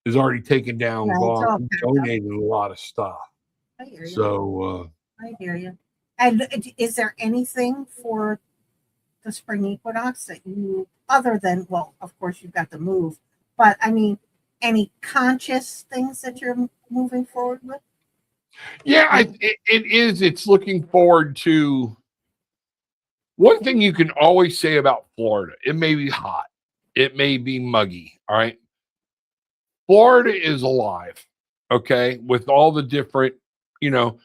is already taken down, Yeah, it's gone, all we packed up. donated a lot of stuff. I hear you. So I hear you. And is there anything for the spring equinox that you, other than, well, of course you've got the move, but I mean, any conscious things that you're moving forward with? yeah, it is. It's looking forward to. One thing you can always say about Florida, it may be hot, it may be muggy, all right? Florida is alive, okay, with all the different, you know,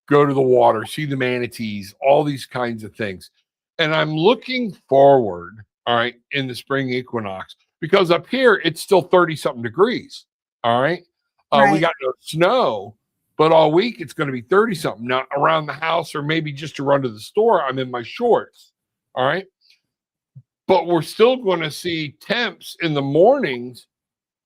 go to the water, see the manatees, all these kinds of things. And I'm looking forward, all right, in the spring equinox, because up here it's still 30 something degrees, all right? We Right. got no snow, but all week it's going to be 30 something. Now, around the house or maybe just to run to the store, I'm in my shorts, all right? But we're still going to see temps in the mornings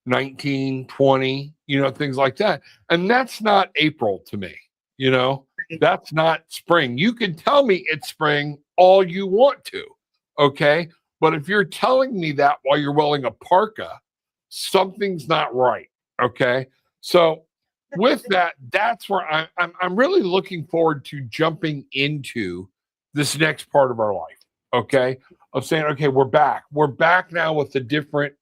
19, 20, you know, things like that. And that's not April to me, you know, that's not spring. You can tell me it's spring all you want to, okay? But if you're telling me that while you're wearing a parka, something's not right, okay? So with that, that's where I'm really looking forward to jumping into this next part of our life, okay? Of saying, okay, we're back. We're back now with a different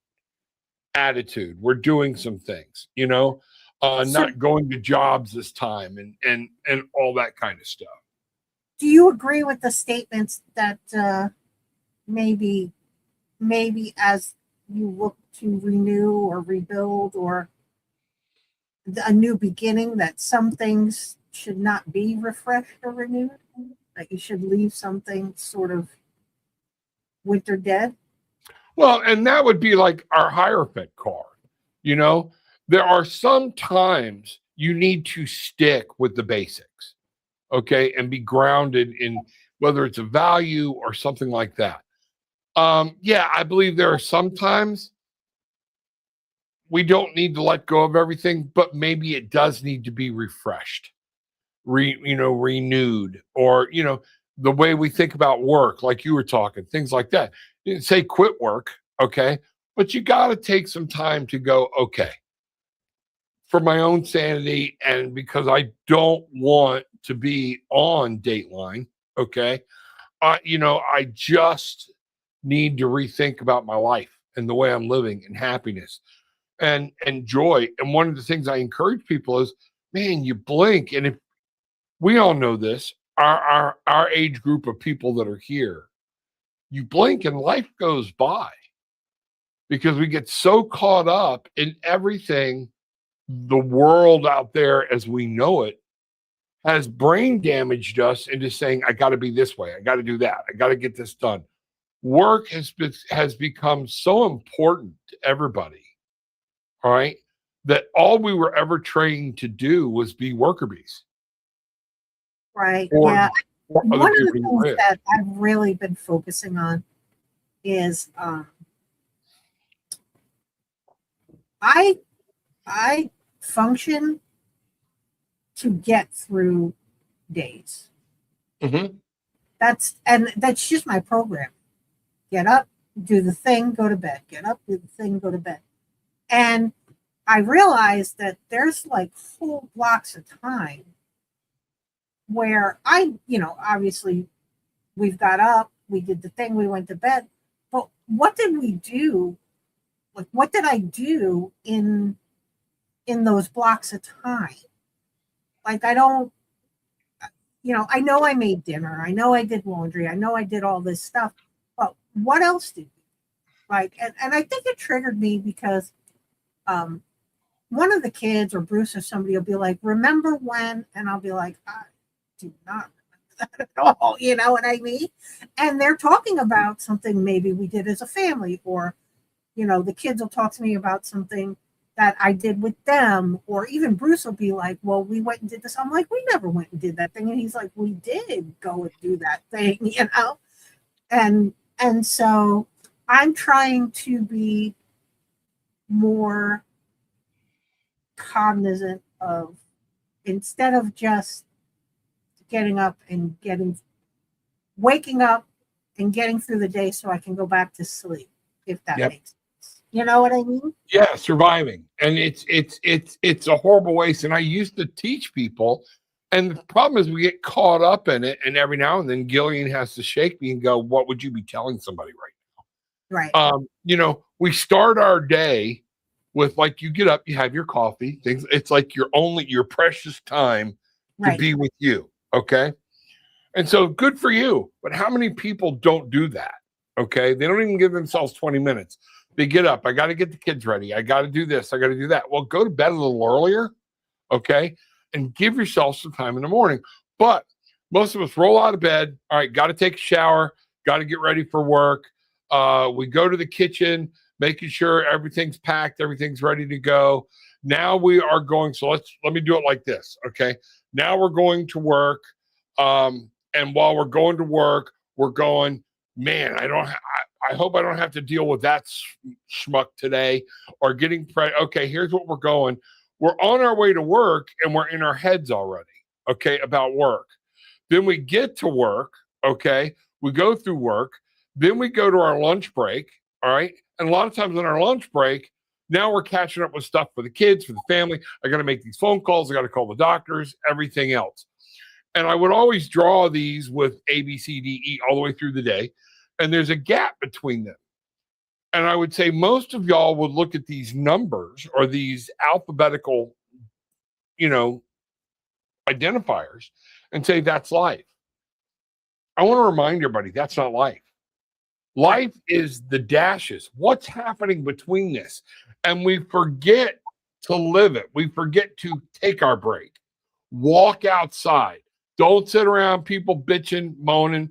attitude. We're doing some things, you know, not going to jobs this time and all that kind of stuff. Do you agree with the statements that maybe as you look to renew or rebuild or a new beginning, that some things should not be refreshed or renewed, that you should leave something sort of winter dead? Well, and that would be like our Hierophant card. You know, there are some times you need to stick with the basics, okay, and be grounded in whether it's a value or something like that. Yeah, I believe there are some times we don't need to let go of everything, but maybe it does need to be refreshed, renewed, or the way we think about work, like you were talking, things like that. You didn't say quit work, okay, but you got to take some time to go, okay, for my own sanity and because I don't want to be on Dateline, okay, I just need to rethink about my life and the way I'm living and happiness and joy. And one of the things I encourage people is, man, you blink, and if we all know this, our age group of people that are here, you blink and life goes by because we get so caught up in everything. The world out there as we know it has brain damaged us into saying, I got to be this way, I got to do that, I got to get this done. Work has become so important to everybody, all right, that all we were ever trained to do was be worker bees. Right. Yeah. One of the things that I've really been focusing on is I function to get through days. Mm-hmm. That's just my program. Get up, do the thing, go to bed. Get up, do the thing, go to bed. And I realized that there's like whole blocks of time where obviously we've got up, we did the thing, we went to bed. But what did we do? Like, what did I do in those blocks of time? Like, I don't, I know I made dinner, I know I did laundry, I know I did all this stuff, but what else did we like? And I think it triggered me because one of the kids or Bruce or somebody will be like, remember when? And I'll be like, I do not remember that at all. You know what I mean? And they're talking about something maybe we did as a family, or, the kids will talk to me about something that I did with them, or even Bruce will be like, well, we went and did this. I'm like, we never went and did that thing. And he's like, we did go and do that thing, And so I'm trying to be more cognizant of, instead of just getting up and waking up and getting through the day so I can go back to sleep, if that Yep. makes sense. You know what I mean? Yeah, surviving. And it's a horrible waste. And I used to teach people, and the problem is we get caught up in it, and every now and then Gillian has to shake me and go, what would you be telling somebody right Right. now? We start our day with, like, you get up, you have your coffee, things. It's like your precious time to Right. be with you. Okay. And so good for you. But how many people don't do that? Okay. They don't even give themselves 20 minutes. They get up. I got to get the kids ready. I got to do this. I got to do that. Well, go to bed a little earlier. Okay. And give yourself some time in the morning. But most of us roll out of bed. All right. Got to take a shower. Got to get ready for work. We go to the kitchen, making sure everything's packed, everything's ready to go. Now we are going. So let me do it like this. Okay. Now we're going to work. And while we're going to work, we're going, man, I hope I don't have to deal with that schmuck today, or getting okay, here's what we're going. We're on our way to work and we're in our heads already, okay, about work. Then we get to work, okay, we go through work, then we go to our lunch break, all right? And a lot of times on our lunch break, now we're catching up with stuff for the kids, for the family. I got to make these phone calls, I got to call the doctors, everything else. And I would always draw these with A, B, C, D, E all the way through the day. And there's a gap between them. And I would say most of y'all would look at these numbers or these alphabetical, identifiers and say, that's life. I want to remind everybody, that's not life. Life is the dashes. What's happening between this? And we forget to live it. We forget to take our break. Walk outside. Don't sit around people bitching, moaning.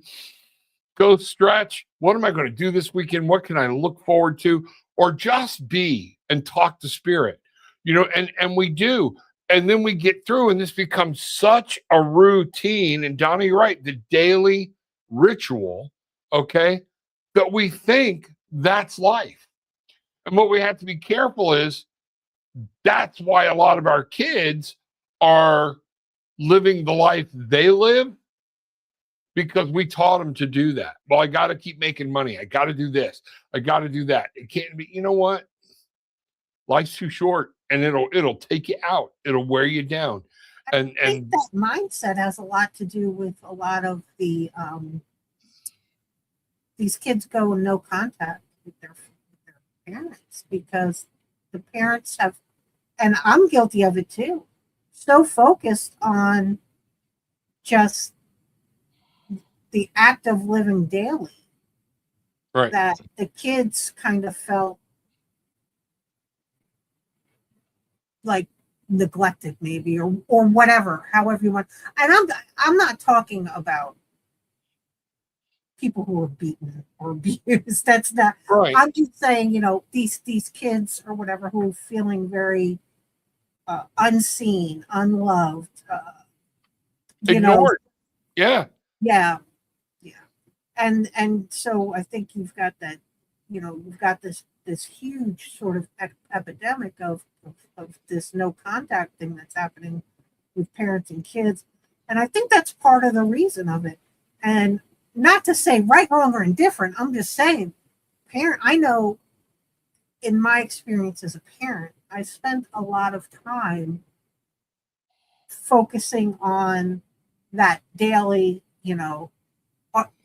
Go stretch. What am I going to do this weekend? What can I look forward to? Or just be and talk to spirit, and we do. And then we get through, and this becomes such a routine. And Donna, you're right, the daily ritual, okay, that we think that's life. And what we have to be careful is that's why a lot of our kids are living the life they live, because we taught them to do that. Well, I got to keep making money. I got to do this. I got to do that. It can't be, you know what? Life's too short, and it'll take you out. It'll wear you down. I think that mindset has a lot to do with a lot of the these kids go no contact with their parents, because the parents have, and I'm guilty of it too, so focused on just the act of living daily, right, that the kids kind of felt like neglected, maybe, or whatever, however you want. And I'm not talking about people who are beaten or abused. That's not right. I'm just saying, these kids or whatever who are feeling very unseen, unloved, Ignored. Yeah. Yeah. And so I think you've got that, you've got this huge sort of epidemic of this no contact thing that's happening with parents and kids. And I think that's part of the reason of it. And not to say right, wrong, or indifferent. I'm just saying, I know in my experience as a parent, I spent a lot of time focusing on that daily,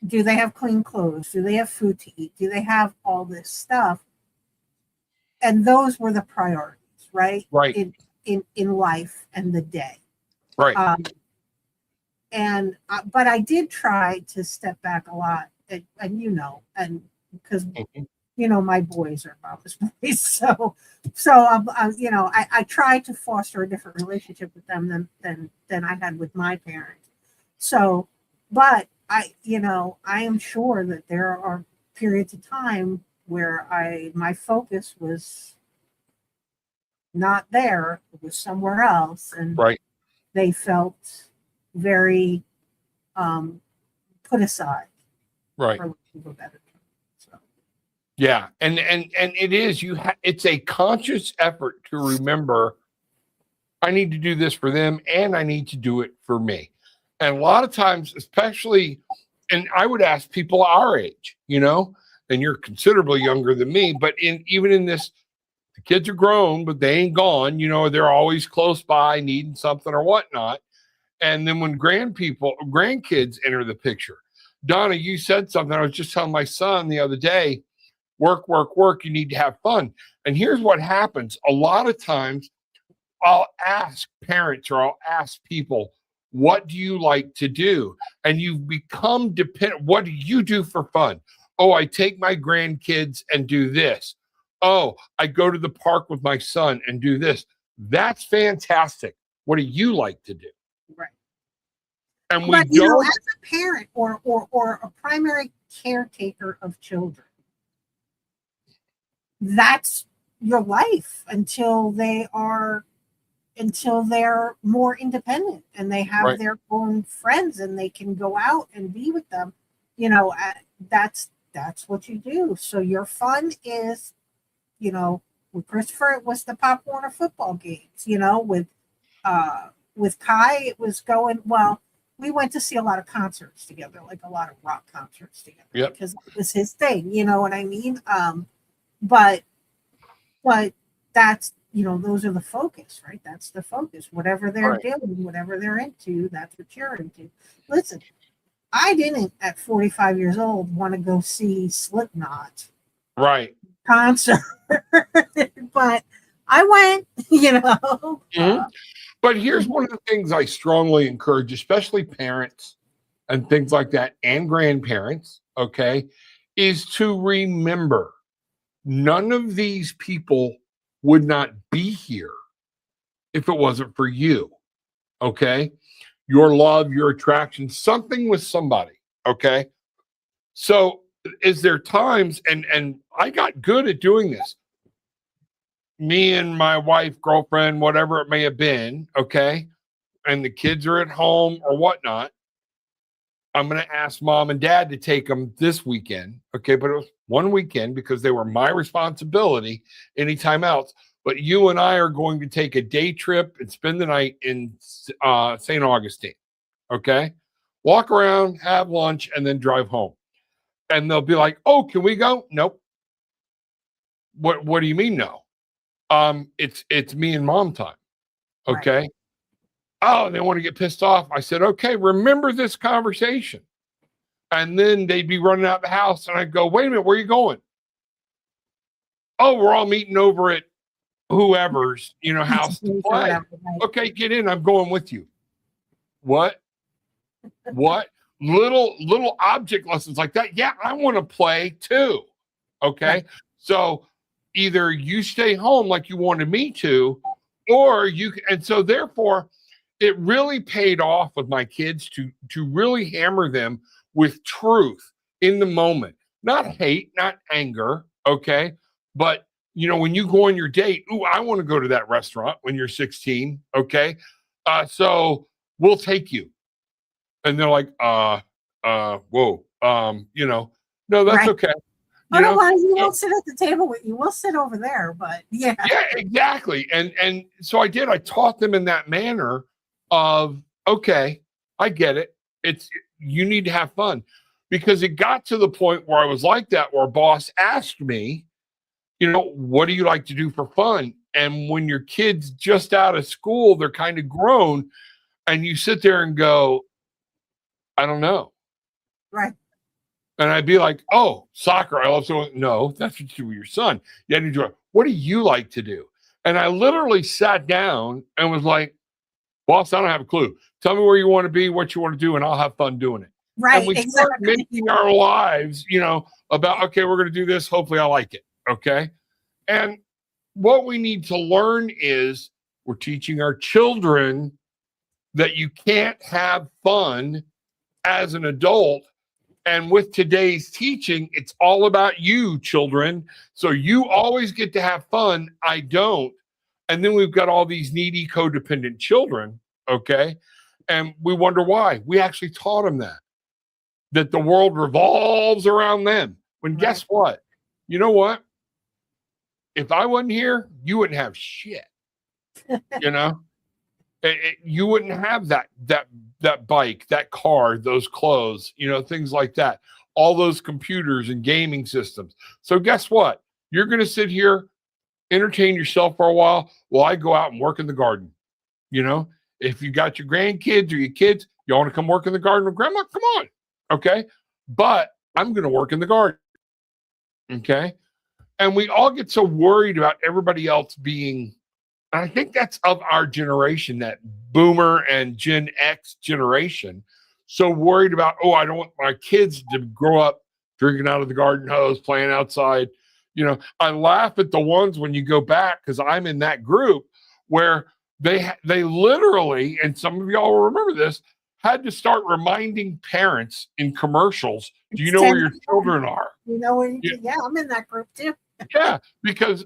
do they have clean clothes? Do they have food to eat? Do they have all this stuff? And those were the priorities, right? Right. In life and the day. Right. But I did try to step back a lot, and because my boys are mama's boys, so I tried to foster a different relationship with them than I had with my parents. So, but I am sure that there are periods of time where my focus was not there; it was somewhere else, and right. They felt very put aside, right, for lack of a better term. So. Yeah, and it is, it's a conscious effort to remember, I need to do this for them, and I need to do it for me. And a lot of times, especially And I would ask people our age, and you're considerably younger than me, but even in this, the kids are grown, but they ain't gone, they're always close by needing something or whatnot. And then when grandkids enter the picture, Donna, you said something. I was just telling my son the other day, work, work, work. You need to have fun. And here's what happens. A lot of times I'll ask parents or I'll ask people, what do you like to do? And you've become dependent. What do you do for fun? Oh, I take my grandkids and do this. Oh, I go to the park with my son and do this. That's fantastic. What do you like to do? Right. And but as a parent or a primary caretaker of children, that's your life until they're more independent and they have their own friends and they can go out and be with them. That's what you do. So your fun is, with Christopher, it was the Pop Warner football games. With Kai, it was we went to see a lot of concerts together, like a lot of rock concerts together, because it was his thing. You know what I mean? But that's, those are the focus, right? That's the focus. Whatever they're doing, whatever they're into, that's what you're into. Listen, I didn't at 45 years old want to go see Slipknot concert, but I went, Mm-hmm. But here's one of the things I strongly encourage, especially parents and things like that, and grandparents, is to remember none of these people would not be here if it wasn't for you. Your love, your attraction, something with somebody. So is there times, and I got good at doing this, me and my wife, girlfriend, whatever it may have been, and the kids are at home or whatnot, I'm going to ask mom and dad to take them this weekend, but it was one weekend because they were my responsibility anytime else. But you and I are going to take a day trip and spend the night in St. Augustine, walk around, have lunch, and then drive home. And they'll be like, oh, can we go? Nope. What do you mean no? It's me and mom time. Right. Oh, they want to get pissed off. I said, okay, remember this conversation. And then they'd be running out the house and I'd go, wait a minute, where are you going? Oh, we're all meeting over at whoever's, house to play. Okay, get in. I'm going with you. What? Little object lessons like that. Yeah, I want to play too. Right. So either you stay home like you wanted me to, or and so therefore it really paid off with my kids to really hammer them with truth in the moment, not hate, not anger. But when you go on your date, I want to go to that restaurant when you're 16. So we'll take you. And they're like, whoa, no, that's okay. Otherwise, you won't sit at the table with you. We'll sit over there, but yeah. Yeah, exactly. And so I taught them in that manner of, okay, I get it. You need to have fun, because it got to the point where I was like that, where a boss asked me, what do you like to do for fun? And when your kid's just out of school, they're kind of grown, and you sit there and go, I don't know. Right. And I'd be like, oh, soccer. I love so. No, that's what you do with your son. You had to enjoy. What do you like to do? And I literally sat down and was like, boss, I don't have a clue. Tell me where you want to be, what you want to do, and I'll have fun doing it. Right. And we start making our lives, about, okay, we're going to do this. Hopefully I like it. And what we need to learn is we're teaching our children that you can't have fun as an adult. And with today's teaching, it's all about you, children. So you always get to have fun. I don't. And then we've got all these needy, codependent children. And we wonder why. We actually taught them that the world revolves around them. When guess what? You know what? If I wasn't here, you wouldn't have shit. You wouldn't have that bike, that car, those clothes, things like that, all those computers and gaming systems. So guess what? You're going to sit here, entertain yourself for a while I go out and work in the garden. If you got your grandkids or your kids, you want to come work in the garden with grandma, come on. Okay. But I'm going to work in the garden. Okay. And we all get so worried about everybody else being, and I think that's of our generation, that boomer and Gen X generation, so worried about, I don't want my kids to grow up drinking out of the garden hose, playing outside. I laugh at the ones when you go back, because I'm in that group where they literally, and some of y'all will remember this, had to start reminding parents in commercials, do you know where your children are? Yeah, I'm in that group too. Yeah, because,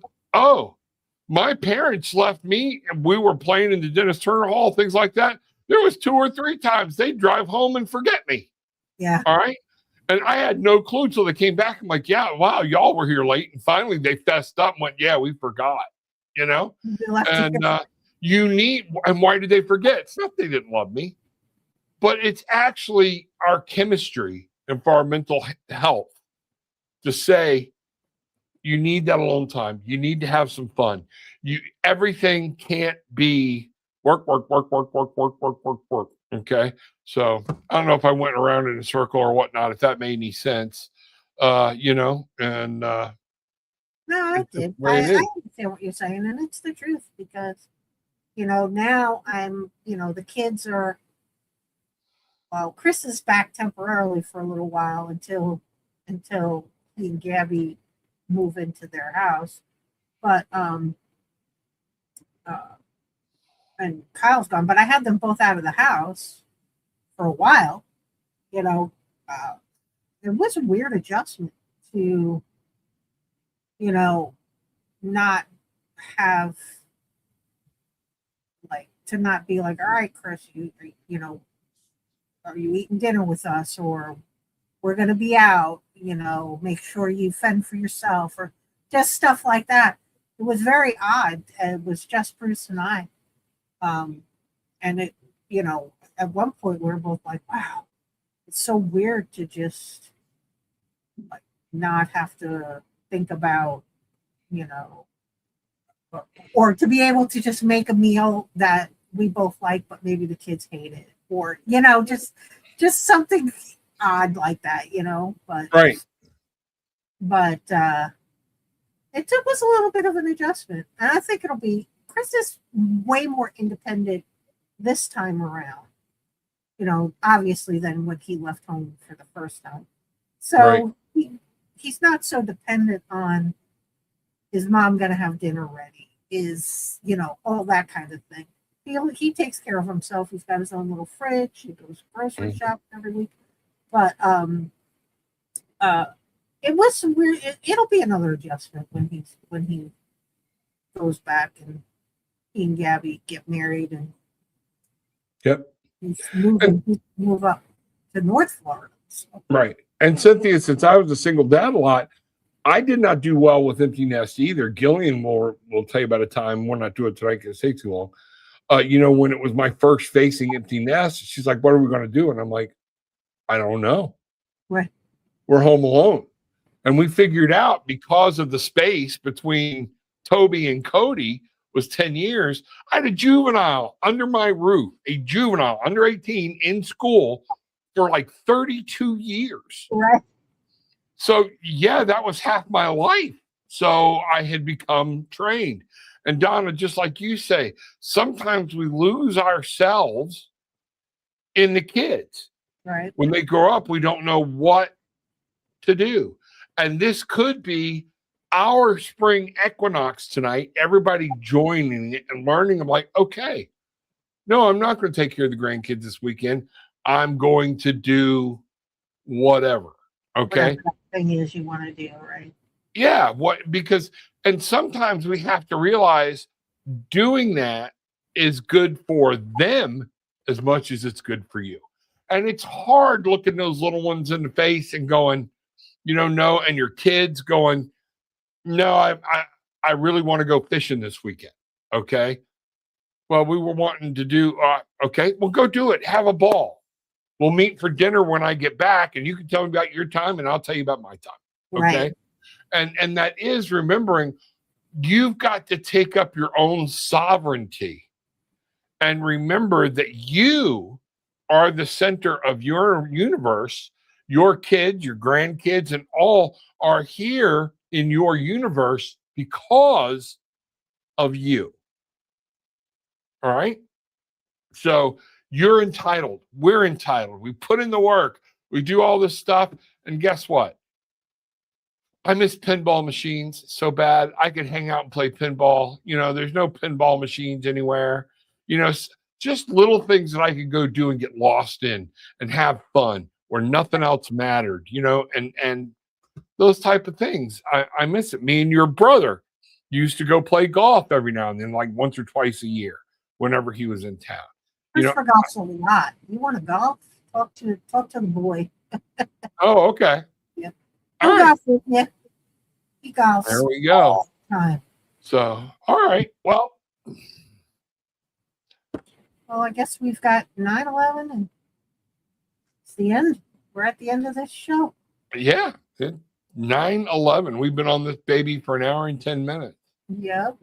my parents left me and we were playing in the Dennis Turner Hall, things like that. There was 2 or 3 times they'd drive home and forget me. Yeah. All right. And I had no clue till they came back. I'm like, yeah, wow, y'all were here late. And finally they fessed up and went, yeah, we forgot, and and why did they forget? It's not they didn't love me, but it's actually our chemistry and for our mental health to say, you need that alone time. You need to have some fun. Everything can't be work. Okay. So I don't know if I went around in a circle or whatnot, if that made any sense. No, I did. I understand what you're saying, and it's the truth, because now I'm, the kids are, Chris is back temporarily for a little while until he and Gabby move into their house, but and Kyle's gone, but I had them both out of the house for a while. It was a weird adjustment to not have, to not be like, all right, Chris, are you eating dinner with us, or we're going to be out, make sure you fend for yourself, or just stuff like that. It was very odd. It was just Bruce and I. And it, at one point we were both like, wow, it's so weird to just not have to think about, or to be able to just make a meal that we both like, but maybe the kids hate it, or, just something odd like that, but right. But it took us a little bit of an adjustment, and I think Chris is way more independent this time around, obviously, than when he left home for the first time. So he's not so dependent on, is mom going to have dinner ready? Is, all that kind of thing. He takes care of himself. He's got his own little fridge. He goes grocery shopping every week. But it was some weird. It'll be another adjustment when he goes back and he and Gabby get married, and he's move up to North Florida. So. Right. And Cynthia, since I was a single dad a lot, I did not do well with empty nest either. Gillian will tell you about a time. We'll not do it tonight because it takes too long. When it was my first facing empty nest, she's like, "What are we going to do?" And I'm like, "I don't know. Right. We're home alone." And we figured out, because of the space between Toby and Cody was 10 years, I had a juvenile under my roof, a juvenile under 18 in school for like 32 years. Right. So, yeah, that was half my life. So I had become trained. And Donna, just like you say, sometimes we lose ourselves in the kids. Right. When they grow up, we don't know what to do. And this could be our spring equinox tonight, everybody joining it and learning. I'm like, okay, no, I'm not going to take care of the grandkids this weekend. I'm going to do whatever. Okay. Whatever that thing is you want to do, right? Yeah. And sometimes we have to realize doing that is good for them as much as it's good for you. And it's hard looking those little ones in the face and going, no, and your kids going, no, I really want to go fishing this weekend. Okay. Well, we were wanting to do, okay, well, go do it. Have a ball. We'll meet for dinner when I get back, and you can tell me about your time, and I'll tell you about my time. Okay. Right. And that is remembering you've got to take up your own sovereignty and remember that you are the center of your universe. Your kids, your grandkids, and all are here in your universe because of you. All right. So you're entitled. We're entitled. We put in the work. We do all this stuff. And guess what? I miss pinball machines so bad. I could hang out and play pinball. There's no pinball machines anywhere. Just little things that I could go do and get lost in and have fun where nothing else mattered, and those type of things. I miss it. Me and your brother used to go play golf every now and then, like once or twice a year, whenever he was in town. Christopher golfs a lot. You want to golf? Talk to the boy. Oh, okay. Yep. All He'll right. golf with you. He golfs. There we go. All the time. So, all right. Well, I guess we've got 9/11, and it's the end. We're at the end of this show. Yeah. 9/11. We've been on this baby for an hour and 10 minutes. Yep.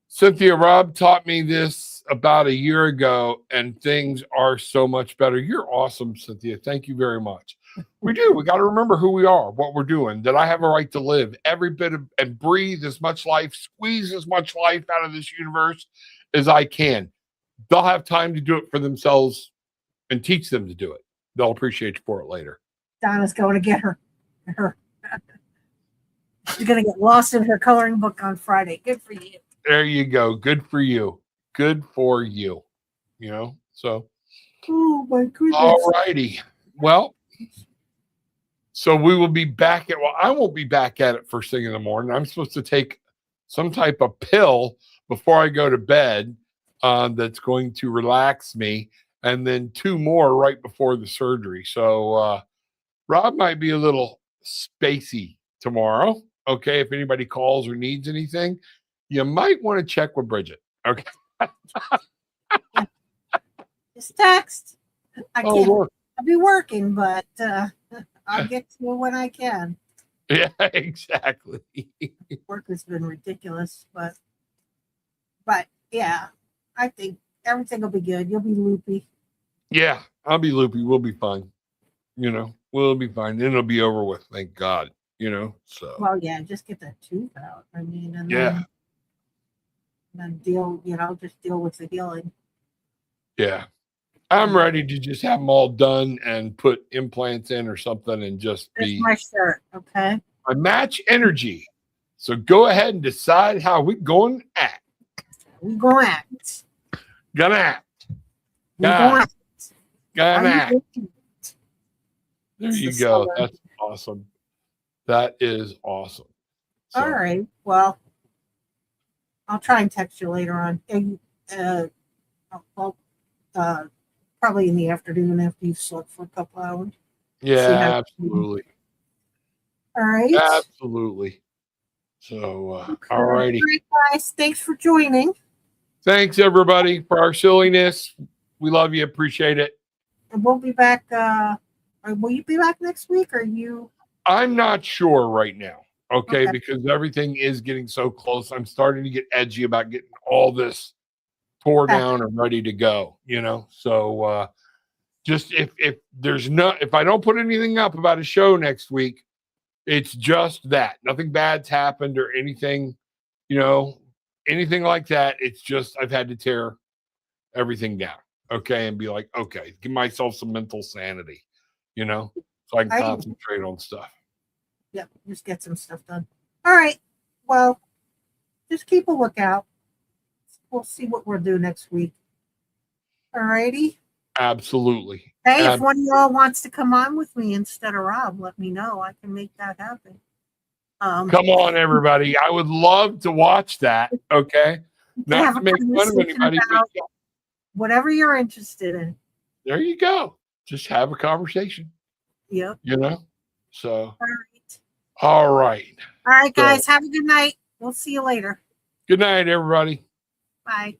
Cynthia, Rob taught me this about a year ago, and things are so much better. You're awesome, Cynthia. Thank you very much. We do. We got to remember who we are, what we're doing, that I have a right to live every bit of and breathe as much life, squeeze as much life out of this universe as I can. They'll have time to do it for themselves and teach them to do it. They'll appreciate you for it later. Donna's going to get her. She's going to get lost in her coloring book on Friday. Good for you. There you go. Good for you. Good for you. So. Oh, my goodness. All righty. Well, so we will be back I won't be back at it first thing in the morning. I'm supposed to take some type of pill before I go to bed that's going to relax me, and then 2 more right before the surgery. So Rob might be a little spacey tomorrow. Okay. If anybody calls or needs anything, you might want to check with Brigitte. Okay. Just text. I can't. Look. I'll be working, but I'll get to it when I can. Yeah, exactly. Work has been ridiculous, but yeah, I think everything will be good. You'll be loopy. Yeah, I'll be loopy. We'll be fine. We'll be fine. Then it'll be over with. Thank God. So. Well, yeah, just get that tooth out. I mean, and yeah. then deal. Just deal with the healing. Yeah. I'm ready to just have them all done and put implants in or something and just be. Here's my shirt, okay? I match energy. So go ahead and decide how we're going to act. We're going to act. Gonna act. We're going to act. Gonna act. There you go. That's awesome. That is awesome. So. All right. Well, I'll try and text you later on. Probably in the afternoon after you've slept for a couple hours. Yeah, absolutely. All right. Absolutely. So, okay. All righty. All right, guys. Thanks for joining. Thanks, everybody, for our silliness. We love you. Appreciate it. And we'll be back. Will you be back next week? Or are you? I'm not sure right now. Okay, Okay. Because everything is getting so close. I'm starting to get edgy about getting all this tore down and ready to go. So just if I don't put anything up about a show next week, it's just that nothing bad's happened or anything, anything like that. It's just I've had to tear everything down. Okay, and be like, okay, give myself some mental sanity, so I can concentrate on stuff. Yep, just get some stuff done. All right. Well, just keep a lookout. We'll see what we'll do next week. All righty. Absolutely. Hey, if one of y'all wants to come on with me instead of Rob, let me know. I can make that happen. Come on, everybody. I would love to watch that. Okay. Not to make fun of anybody. Whatever you're interested in. There you go. Just have a conversation. Yep. So. All right. All right. All right, guys. Have a good night. We'll see you later. Good night, everybody. Bye.